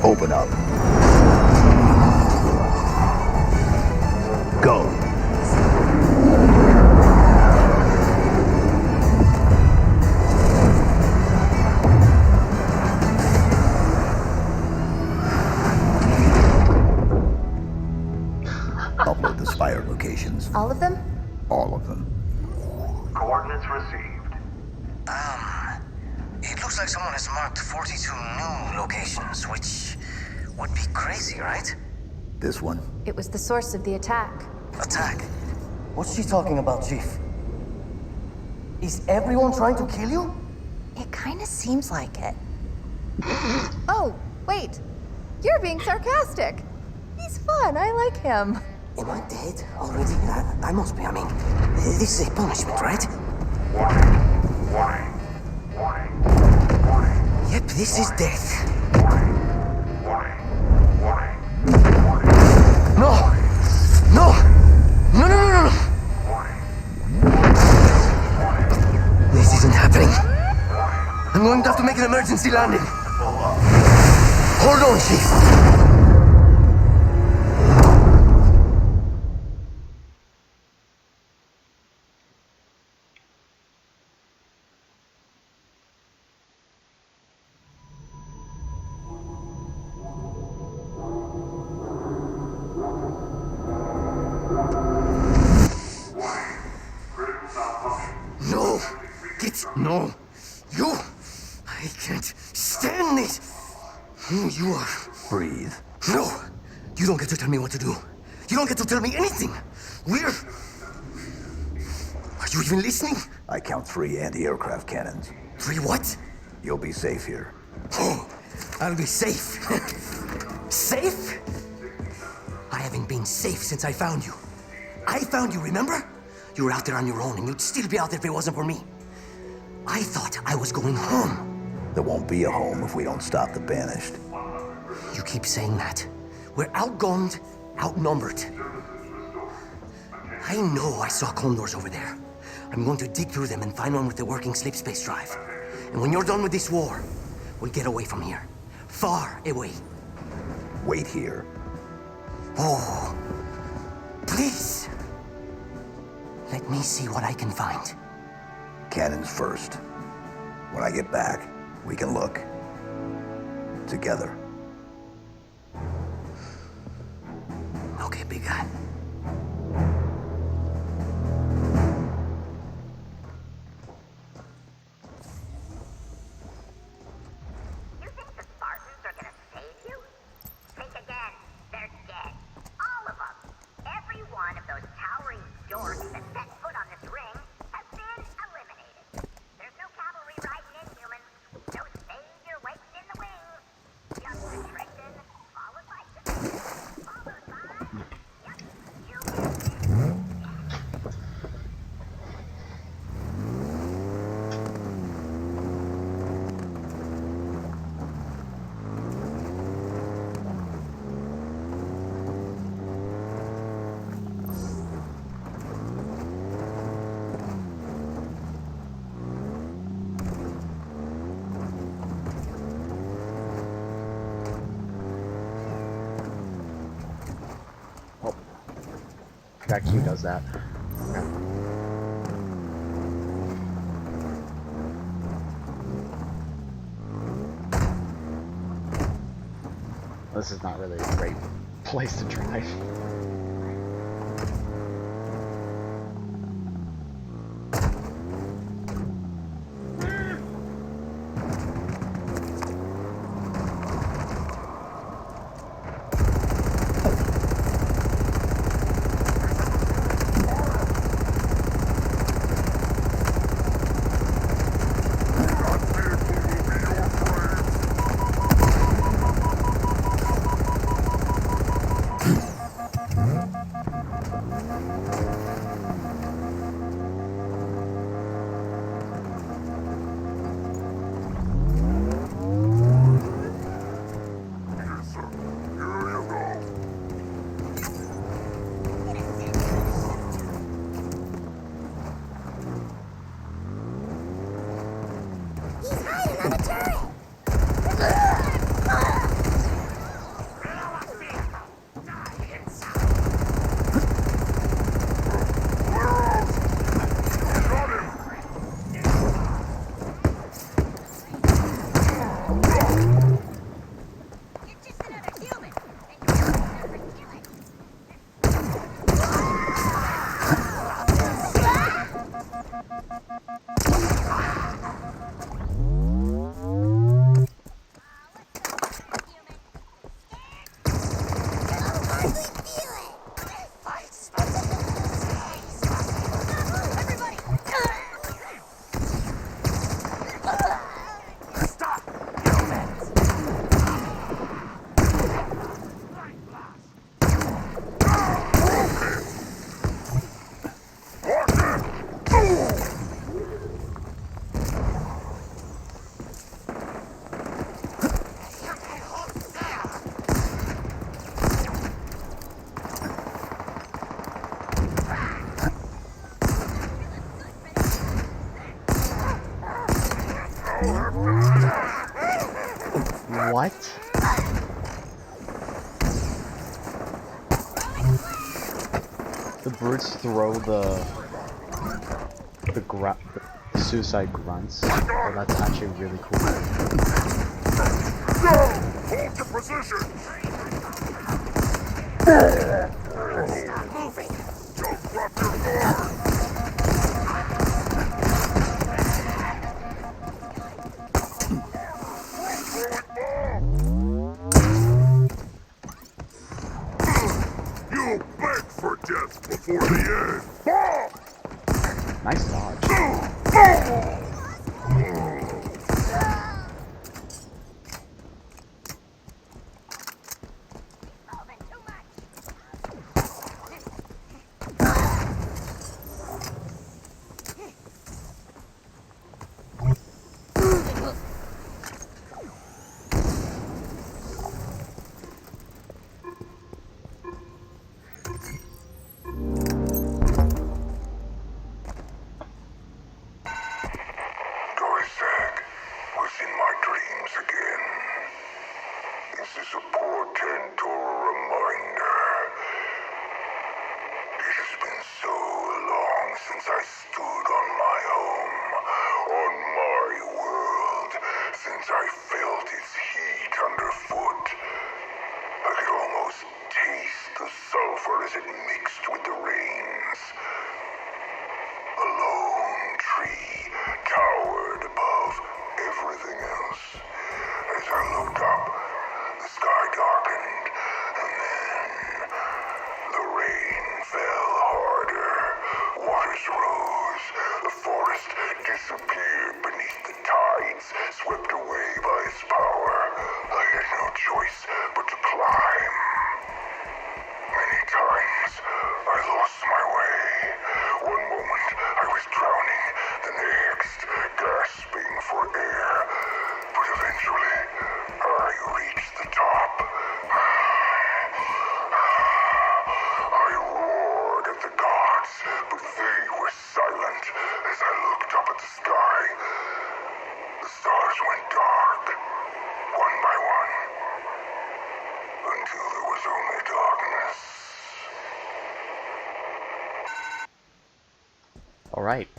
Open up. Go. Upload the Spire locations. All of them? All of them. Coordinates received. It looks like someone has marked 42 new locations, which would be crazy, right? This one. It was the source of the attack. Attack. What's she talking about, Chief? Is everyone trying to kill you? It kind of seems like it. Oh, wait. You're being sarcastic. He's fun. I like him. Am I dead already? I must be. I mean, this is a punishment, right? Warning. Yep, this is death. No! No! No, no, no, no, no! This isn't happening. I'm going to have to make an emergency landing. Hold on, Chief. No! No! You! I can't stand this! Who you are? Breathe. No! You don't get to tell me what to do. You don't get to tell me anything! We're... Are you even listening? I count 3 anti-aircraft cannons. 3 what? You'll be safe here. Oh, I'll be safe. Safe? I haven't been safe since I found you. I found you, remember? You were out there on your own, and you'd still be out there if it wasn't for me. I thought I was going home. There won't be a home if we don't stop the Banished. You keep saying that. We're outgunned, outnumbered. I know I saw condors over there. I'm going to dig through them and find one with the working sleep space drive. And when you're done with this war, we'll get away from here. Far away. Wait here. Oh, please. Let me see what I can find. Cannons first. When I get back, we can look. Together. Okay, big guy. You think the Spartans are gonna save you? Think again. They're dead. All of them. Every one of those towering dorks that set foot on this ring has been eliminated. There's no cavalry riding in, humans. No savior waiting in the wings. Just attrition, followed by submission, followed by... Yep, you guessed it. That Q does that. This is not really a great place to drive. What? The birds throw the suicide grunts. Oh, that's actually really cool. Go! Hold your position! Stop moving! Don't drop your guard! You'll beg for death before the end! Nice dodge. Goizek was in my dreams again. This is a portent or a reminder. It has been so long since I stood on my home, on my world, since I felt its heat underfoot. I could almost taste the sulfur as it mixed with the rains. A lone tree towered above everything else. As I looked up, the sky darkened, and then the rain fell harder. Waters rose. The forest disappeared beneath the tides, swept away by its power. I had no choice but to climb. Many times I lost my way. One moment I was drowning, the next gasping for air. But eventually I reached the top. I roared at the gods, but they were silent as I looked up at the sky. The stars went dark, one by one, until there was only darkness. Alright.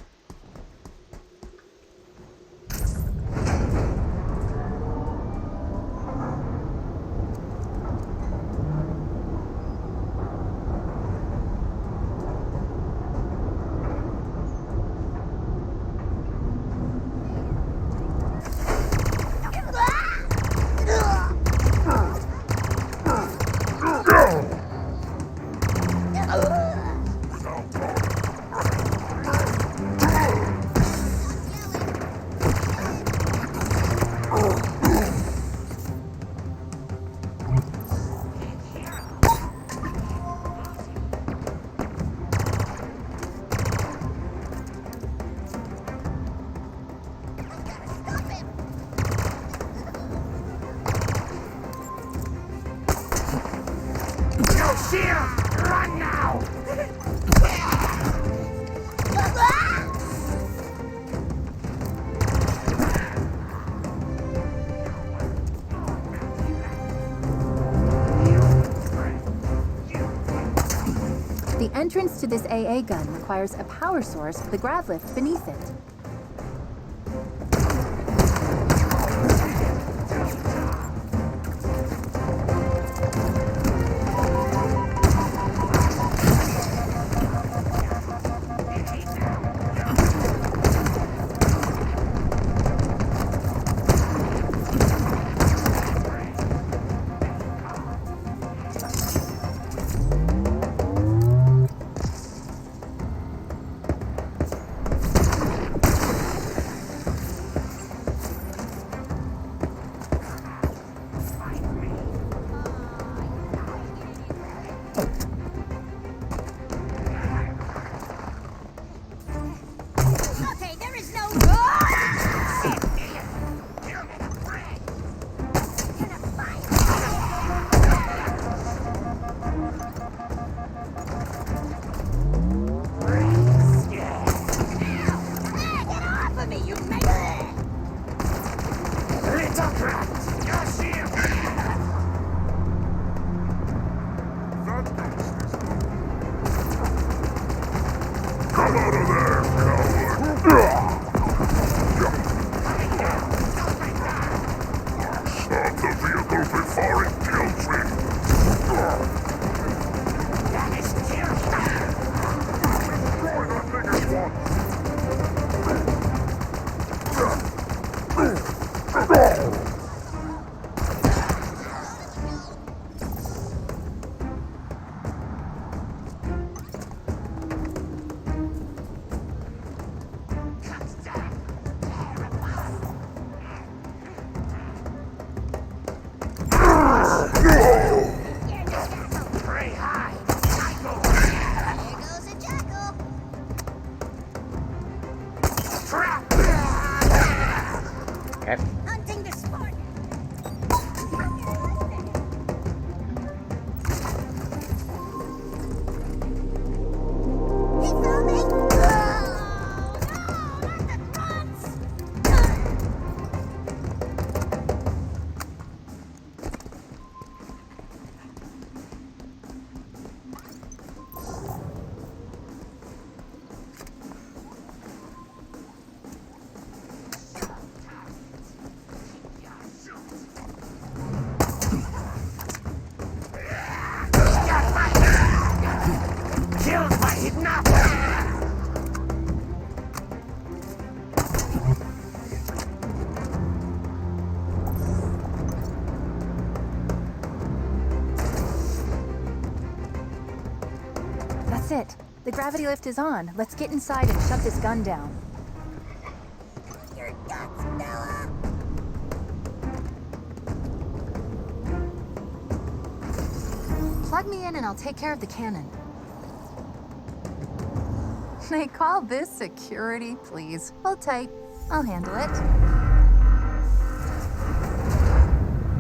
Run now! The entrance to this AA gun requires a power source with a grav lift beneath it. Come out of there, coward! Stop the vehicle before it kills me! Destroy the thing at once! Okay. Hunting the sport. He found me. Oh, no, not the nuts. Killed by hidden up! That's it. The gravity lift is on. Let's get inside and shut this gun down. Your guts, Bella. Plug me in and I'll take care of the cannon. They call this security, please. Hold tight. I'll handle it.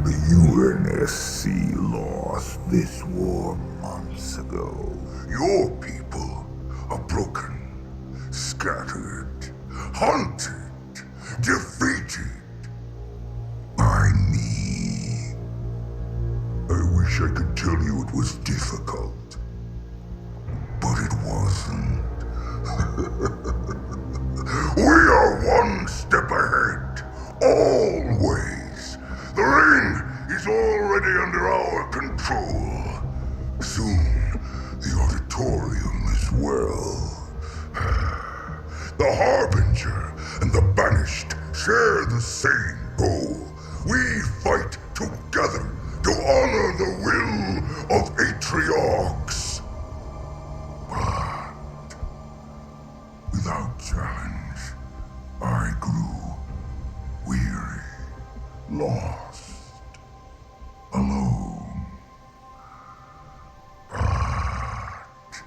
The UNSC lost this war months ago. Your people are broken, scattered, hunted, defeated by me. I wish I could tell you it was difficult, but it wasn't. We are one step ahead, always. The ring is already under our control. Soon, the auditorium as well. The Harbinger and the Banished share the same goal. We fight together to honor the will of Atriox. But without challenge, I grew weary, lost, alone. But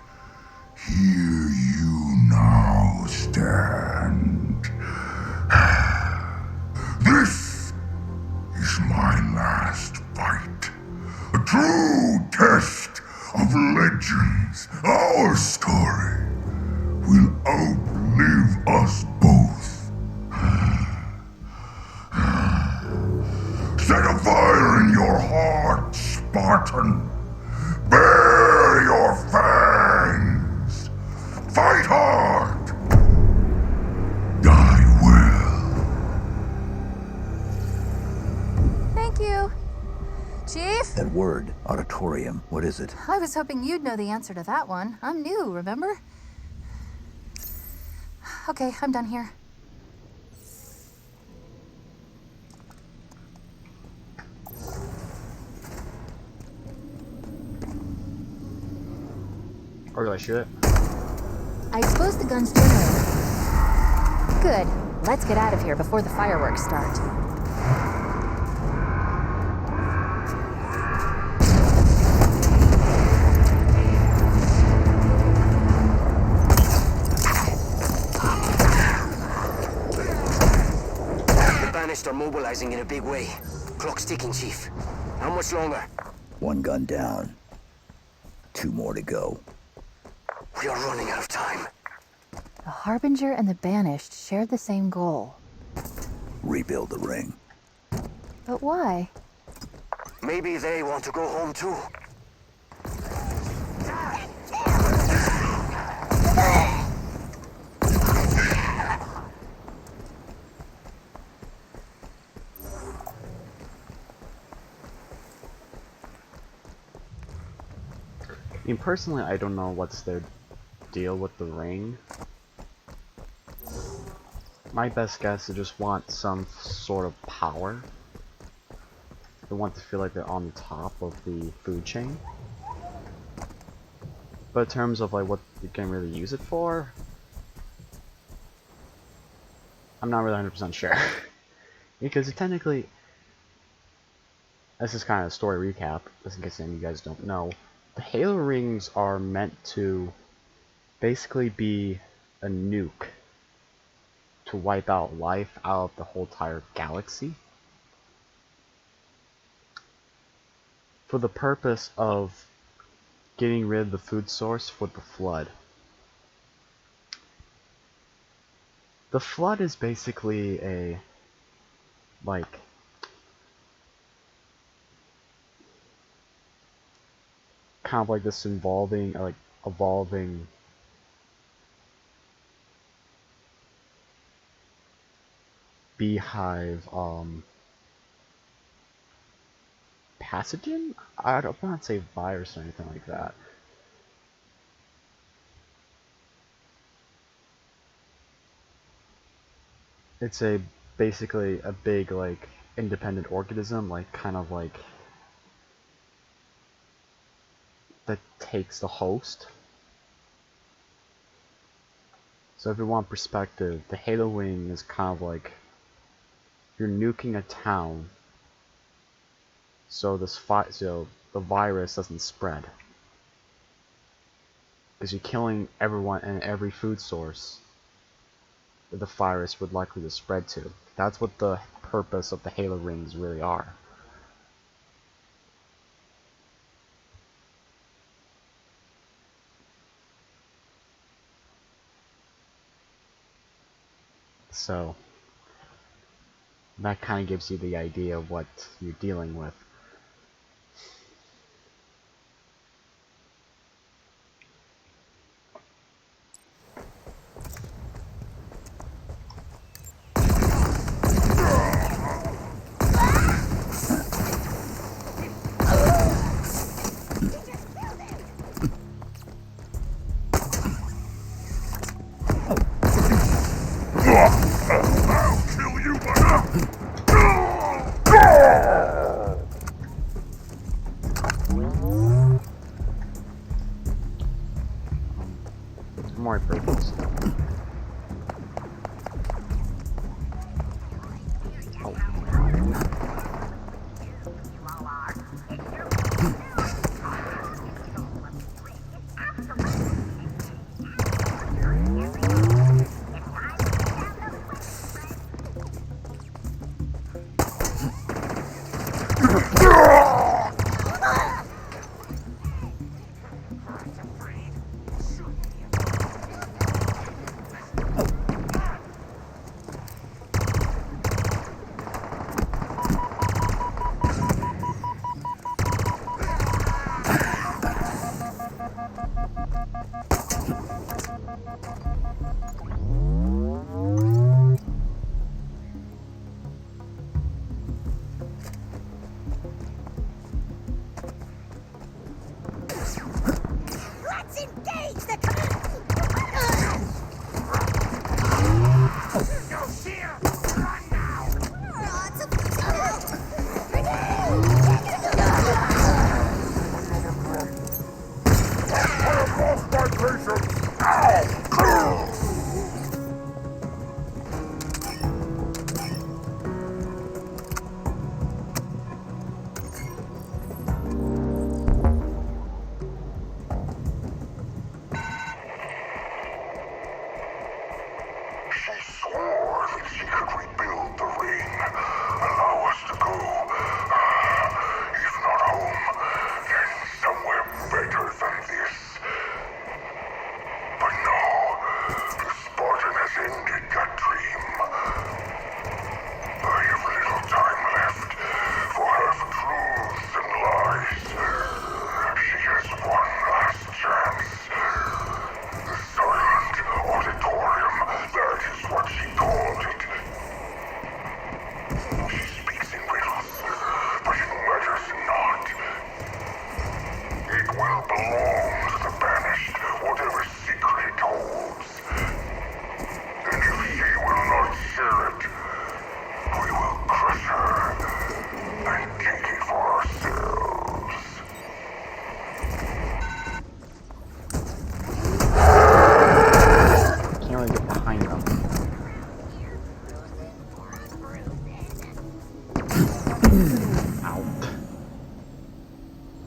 here you now stand. This is my last fight. A true test of legends. Our story will outlive us both. Set a fire in your heart, Spartan. Bare your fangs. Fight hard. Die well. Thank you. Chief? That word, auditorium, what is it? I was hoping you'd know the answer to that one. I'm new, remember? Okay, I'm done here. Or do I shoot it? I exposed the gun's generator. Good. Let's get out of here before the fireworks start. The Banished are mobilizing in a big way. Clock's ticking, Chief. How much longer? One gun down. 2 more to go. We are running out of time. The Harbinger and the Banished shared the same goal. Rebuild the ring. But why? Maybe they want to go home too. I mean, personally, I don't know what's their deal with the ring. My best guess is just want some sort of power. They want to feel like they're on the top of the food chain. But in terms of like what you can really use it for, I'm not really 100% sure. Because technically, this is kind of a story recap, just in case any of you guys don't know. The Halo rings are meant to basically be a nuke to wipe out life out of the whole entire galaxy, for the purpose of getting rid of the food source for the Flood. The Flood is basically a, like, kind of like this evolving beehive pathogen? I don't want to say virus or anything like that. It's basically a big, like, independent organism, like, kind of like that takes the host. So if you want perspective, the Halo Wing is kind of like you're nuking a town so the virus doesn't spread. Because you're killing everyone and every food source that the virus would likely to spread to. That's what the purpose of the Halo rings really are. So that kind of gives you the idea of what you're dealing with.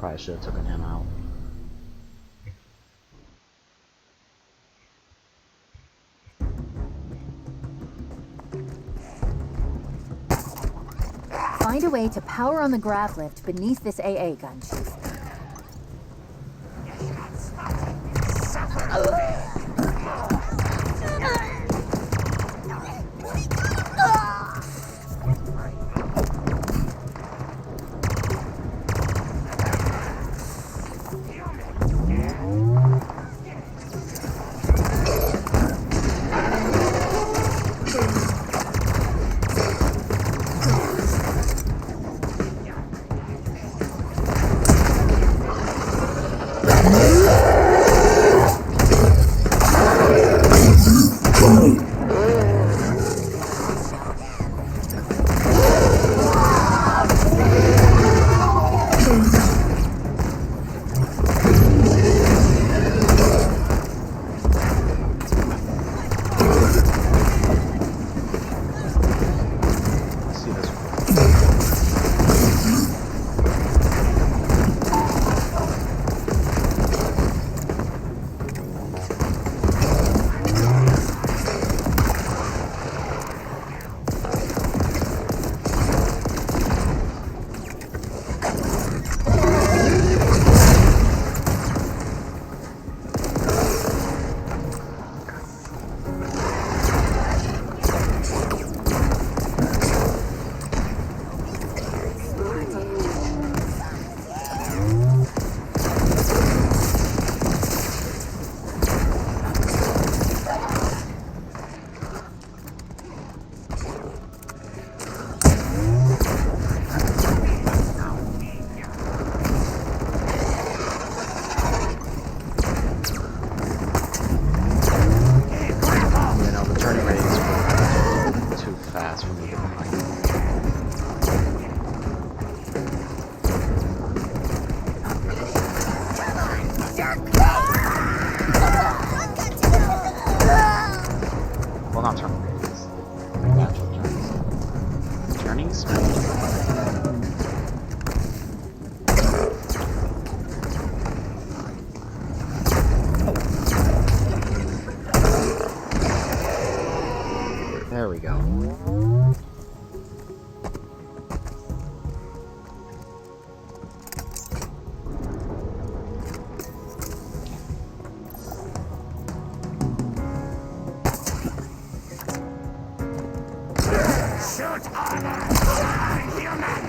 probably should have taken him out. Find a way to power on the grav lift beneath this AA gun, Chief. There we go. Shoot armor! Human!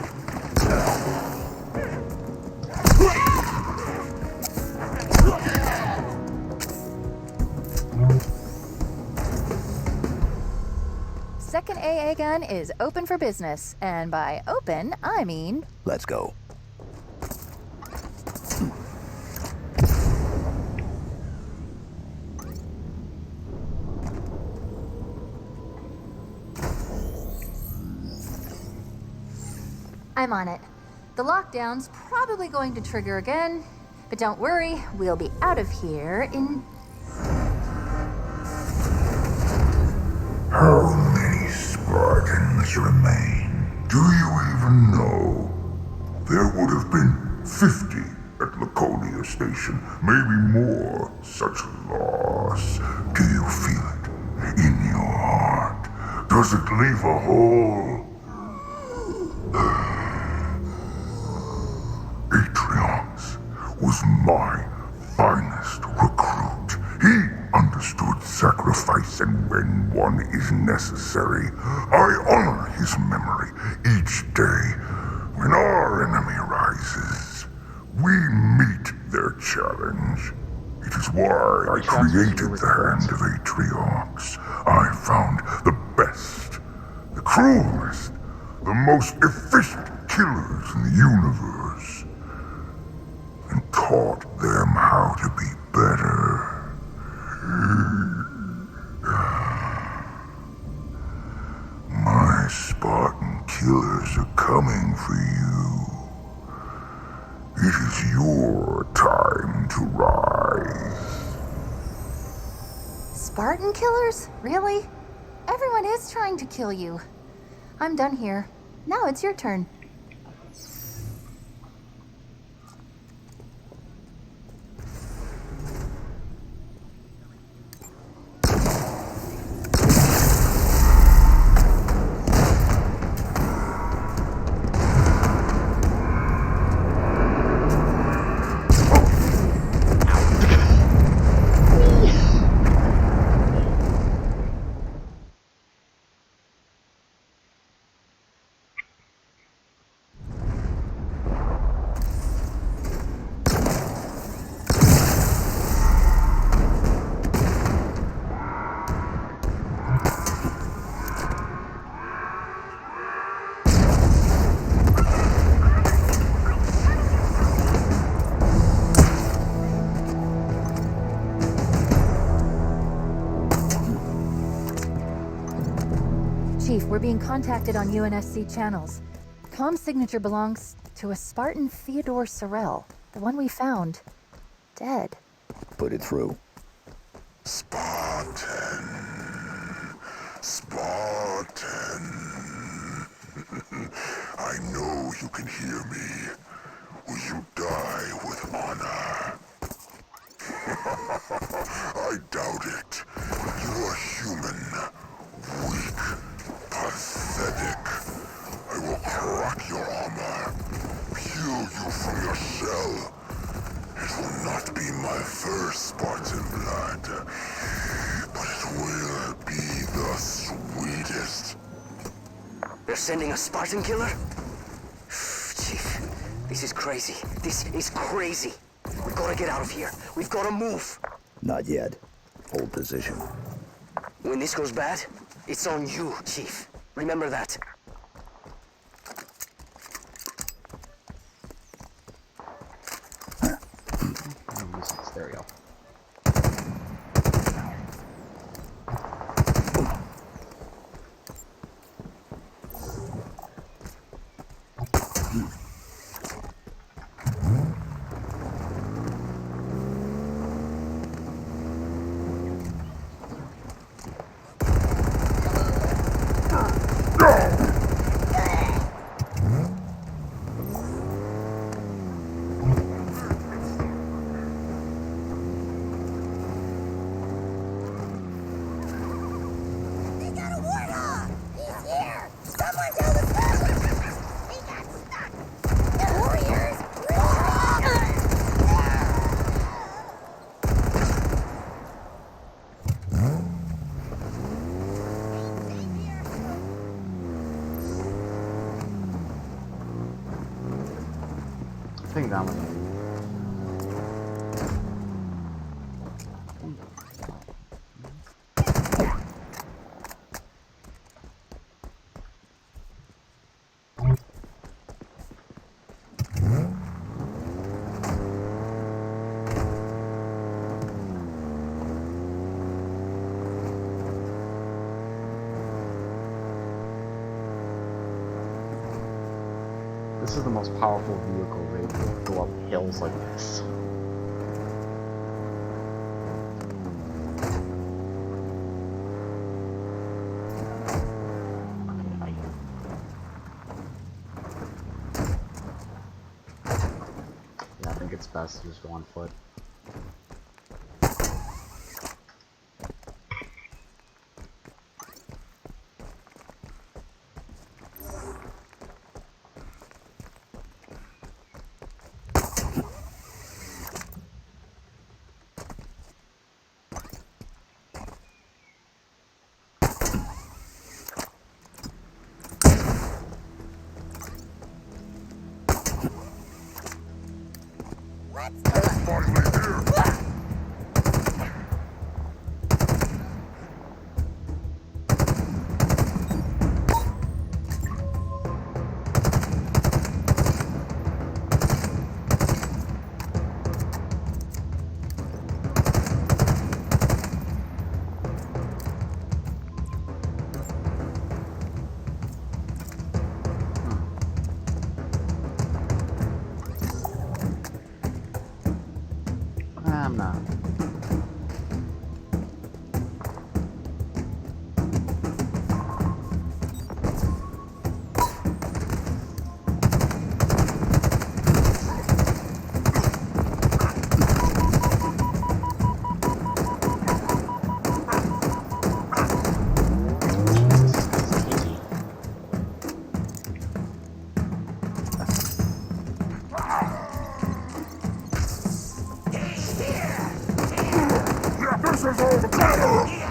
Second AA gun is open for business, and by open, I mean... Let's go. I'm on it. The lockdown's probably going to trigger again, but don't worry, we'll be out of here in... How many Spartans remain? Do you even know? There would have been 50 at Laconia Station, maybe more. Such loss. Do you feel it in your heart? Does it leave a hole? Atriox was my finest recruit. He understood sacrifice, and when one is necessary, I honor his memory each day. When our enemy rises, we meet their challenge. It is why I created the Hand of Atriox. I found the best, the cruelest, the most efficient killers in the universe, and taught them how to be better. My Spartan killers are coming for you. It is your time to rise. Spartan killers? Really? Everyone is trying to kill you. I'm done here. Now it's your turn. We're being contacted on UNSC channels. Comm signature belongs to a Spartan Theodore Sorel, the one we found. Dead. Put it through. Spartan. I know you can hear me. Will you die with honor? I doubt it. You are human. Weak. Pathetic. I will crack your armor. Peel you from your shell. It will not be my first Spartan blood, but it will be the sweetest. They're sending a Spartan killer? Chief, this is crazy. This is crazy. We gotta get out of here. We've gotta move. Not yet. Hold position. When this goes bad, it's on you, Chief. Remember that. There we go. I think that one. This is the most powerful vehicle they can go up hills like this. Yeah, I think it's best to just go on foot. I'm not. Down!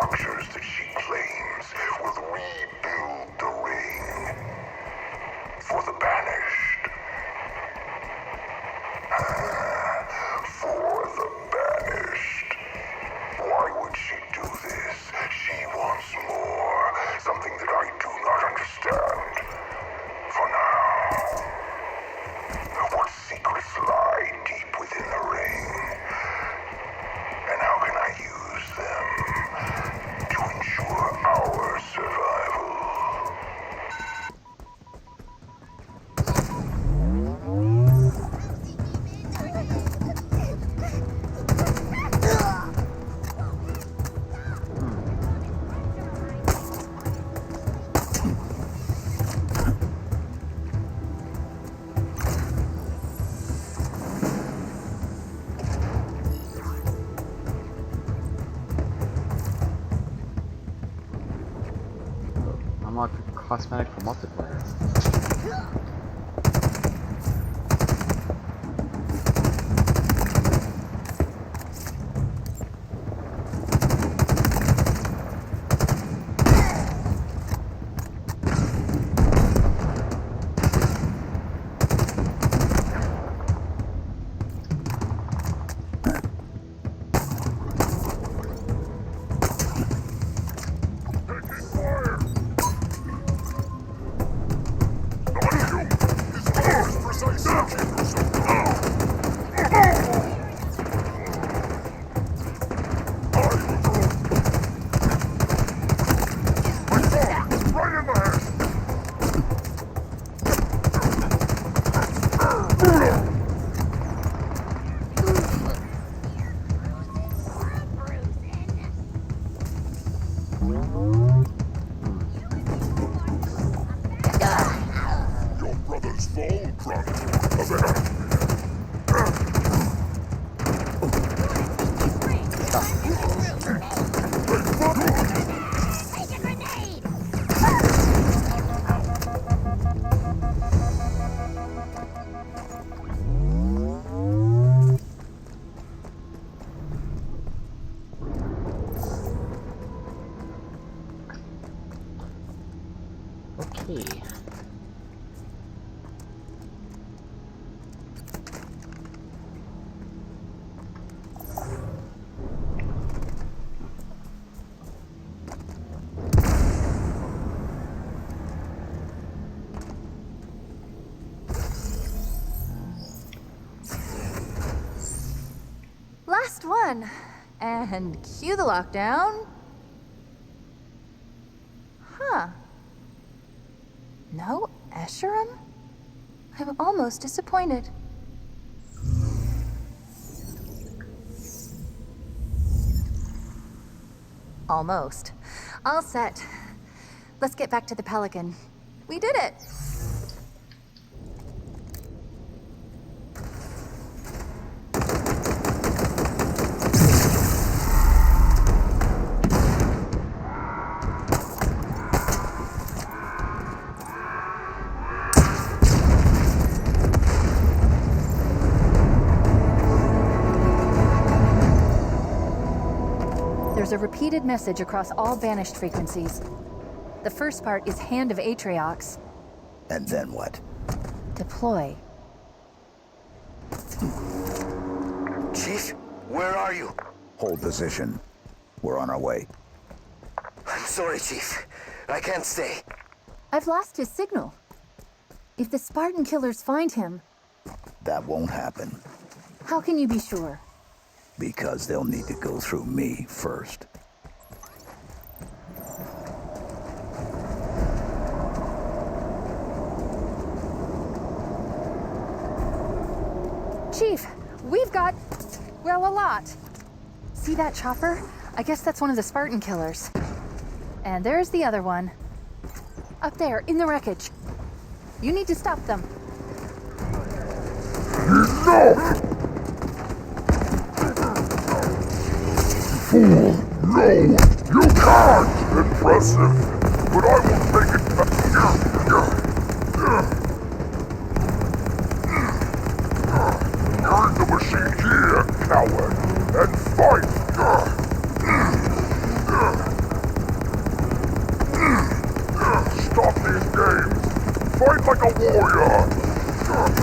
structures that she claims will rebuild the ring for the banished. For the banished. Why would she do this? She wants more. Something that I do not understand. For now. What secrets lie deep within the ring? And how can I use them to ensure our survival? Unlock cosmetic for multiplayer. Okay. Last one. And cue the lockdown. Huh. No Escharum? I'm almost disappointed. Almost. All set. Let's get back to the Pelican. We did it! There's a repeated message across all banished frequencies. The first part is Hand of Atriox. And then what? Deploy. Chief, where are you? Hold position. We're on our way. I'm sorry, Chief. I can't stay. I've lost his signal. If the Spartan killers find him... That won't happen. How can you be sure? Because they'll need to go through me first. Chief, we've got... well, a lot. See that chopper? I guess that's one of the Spartan killers. And there's the other one. Up there, in the wreckage. You need to stop them. Enough! Fool! No! You can't! Impressive! But I will take it back. Turn the machine here, coward! And fight! like a warrior!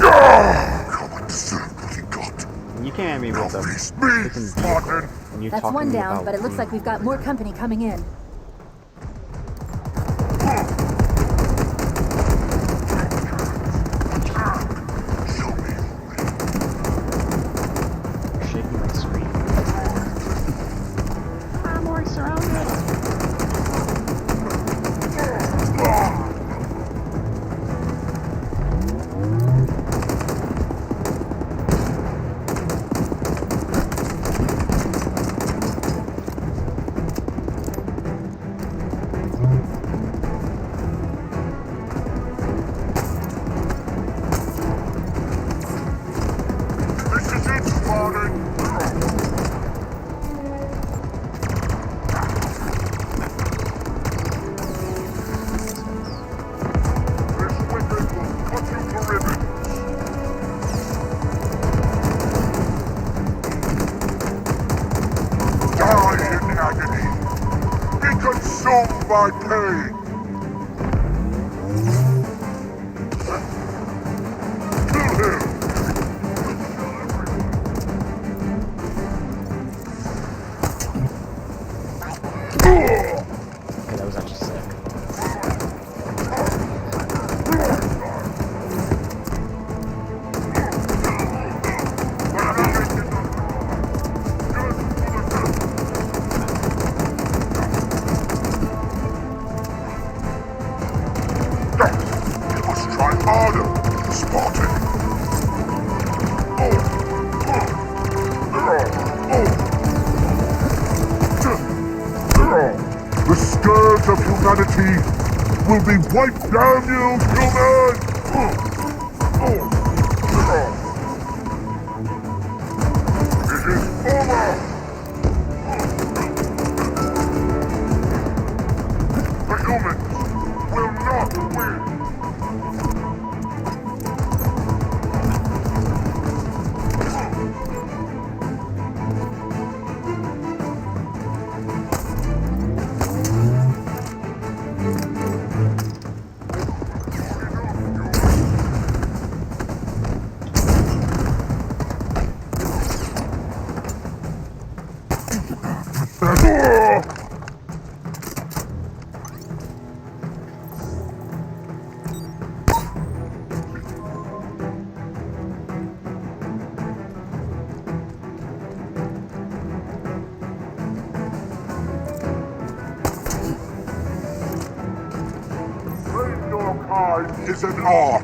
Yeah! Come and deserve what you got. You came at me with a Face me, freaking vehicle, Spartan! and you're That's talking one to me down, about but it looks like we've got more company coming in. shaking my screen. I'm already surrounded. This is it, Spartan! This weapon will cut you to ribbons! Die in agony! Be consumed by pain! Kill him! Okay, that was actually sick. You must try harder, Spartan. The scourge of humanity will be wiped down, you human! It is over! The humans will not win! Raise your kind is an art.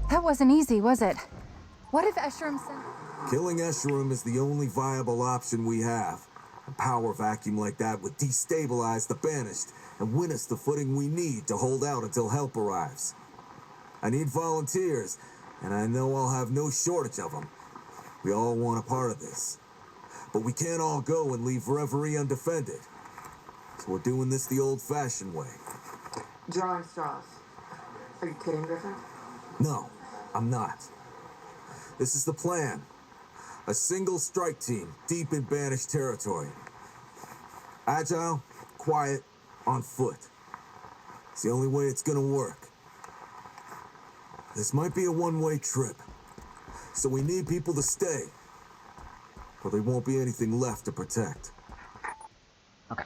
That wasn't easy, was it? What if Escharum sent... Killing Escharum is the only viable option we have. A power vacuum like that would destabilize the Banished and win us the footing we need to hold out until help arrives. I need volunteers, and I know I'll have no shortage of them. We all want a part of this. But we can't all go and leave Reverie undefended. So we're doing this the old-fashioned way. Drawing straws. Are you kidding, Griffin? No, I'm not. This is the plan. A single strike team deep in Banished territory. Agile, quiet, on foot. It's the only way it's gonna work. This might be a one-way trip, so we need people to stay, or there won't be anything left to protect. Okay.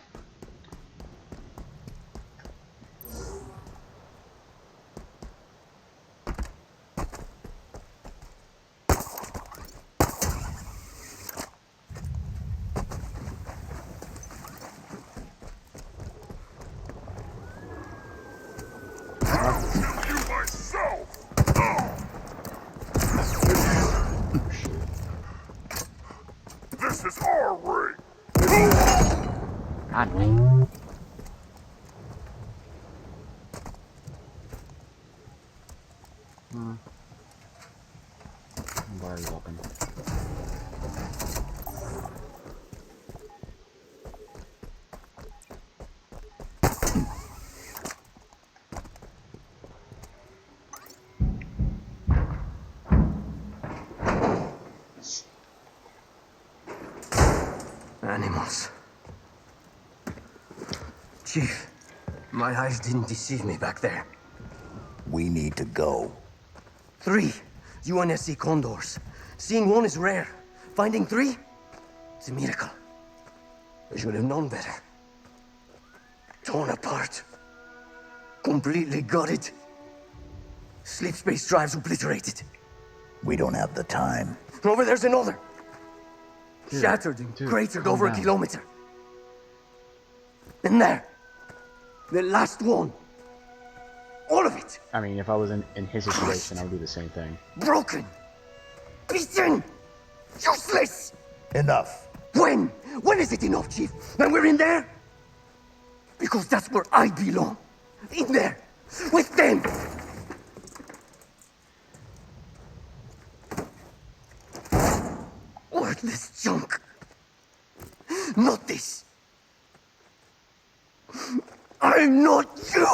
You myself! This is our ring! God dang. Why are you walking? Chief, my eyes didn't deceive me back there. We need to go. 3 UNSC Condors. Seeing one is rare. Finding 3? It's a miracle. I should have known better. Torn apart. Completely gutted. Sleep space drives obliterated. We don't have the time. Over there's another. Shattered and cratered over a kilometer. And there. The last one. All of it. I mean, if I was in his situation, I would do the same thing. Broken. Beaten. Useless. Enough. When? When is it enough, Chief? When we're in there? Because that's where I belong. In there. With them. Worthless junk. Not this. I'm not you.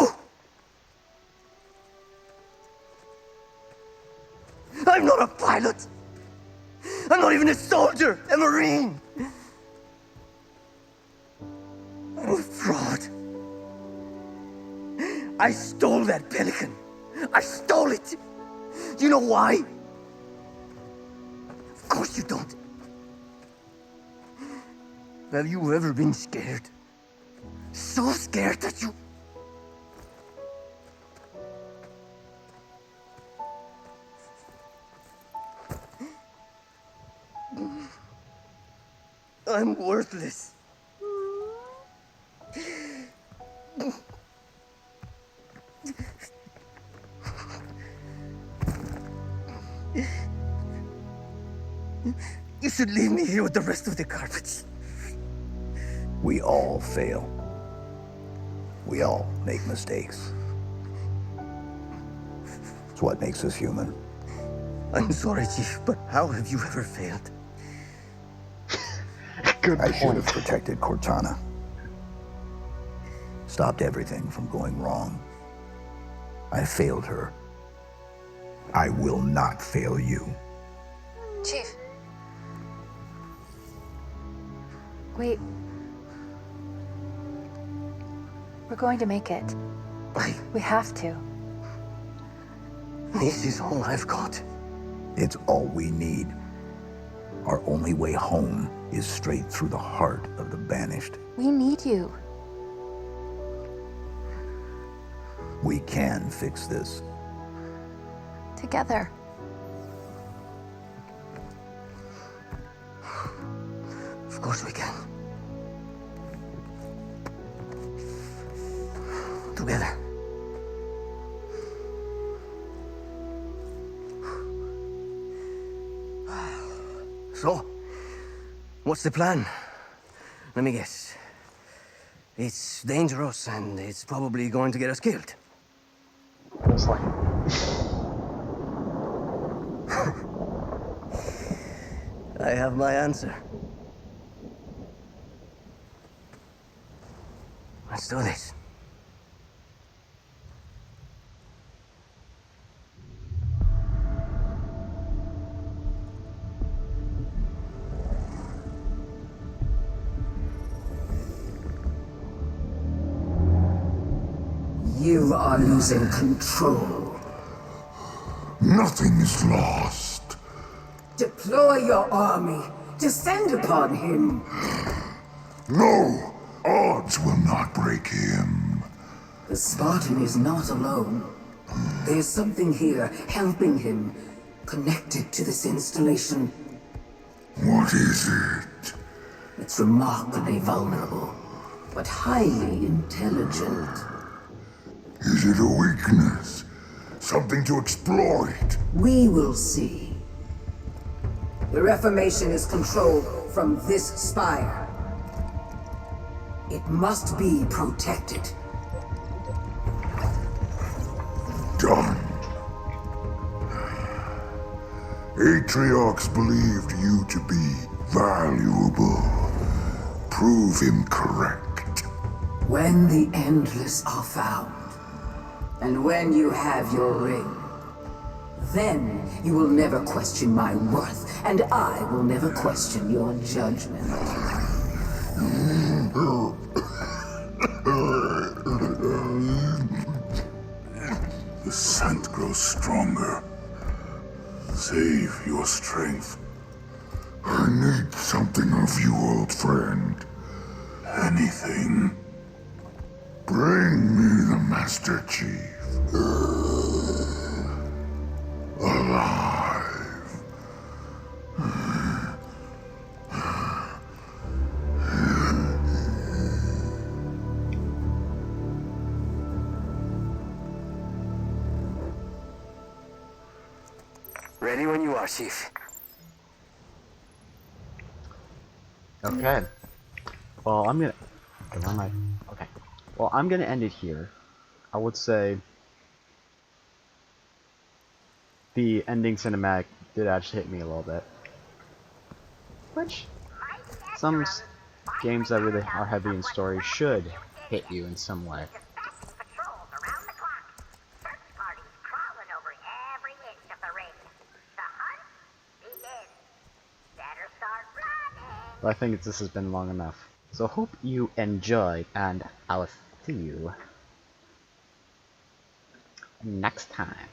I'm not a pilot. I'm not even a soldier, a Marine. I'm a fraud. I stole that Pelican. I stole it. You know why? Of course you don't. Have you ever been scared? So scared that you... I'm worthless. You should leave me here with the rest of the carpets. We all fail. We all make mistakes. It's what makes us human. I'm sorry, Chief, but how have you ever failed? I should have protected Cortana. Stopped everything from going wrong. I failed her. I will not fail you. Chief. Wait. We're going to make it. We have to. This is all I've got. It's all we need. Our only way home is straight through the heart of the Banished. We need you. We can fix this. Together. Of course we can. Together. So, what's the plan? Let me guess. It's dangerous and it's probably going to get us killed. Most likely. I have my answer. Let's do this. You are losing control. Nothing is lost. Deploy your army. Descend upon him. No, odds will not break him. The Spartan is not alone. There's something here helping him, connected to this installation. What is it? It's remarkably vulnerable, but highly intelligent. Is it a weakness? Something to exploit? We will see. The Reformation is controlled from this spire. It must be protected. Done. Atriox believed you to be valuable. Prove him correct. When the Endless are found, and when you have your ring, then you will never question my worth, and I will never question your judgment. The scent grows stronger. Save your strength. I need something of you, old friend. Anything. Bring me the Master Chief. Alive. Ready when you are, Chief. Okay. Well, I'm gonna... Where am I? Okay. Well, I'm gonna end it here. I would say... the ending cinematic did actually hit me a little bit. Which... some games that really are heavy in story should hit you in some way. But I think this has been long enough. So hope you enjoyed, and I'll see you next time.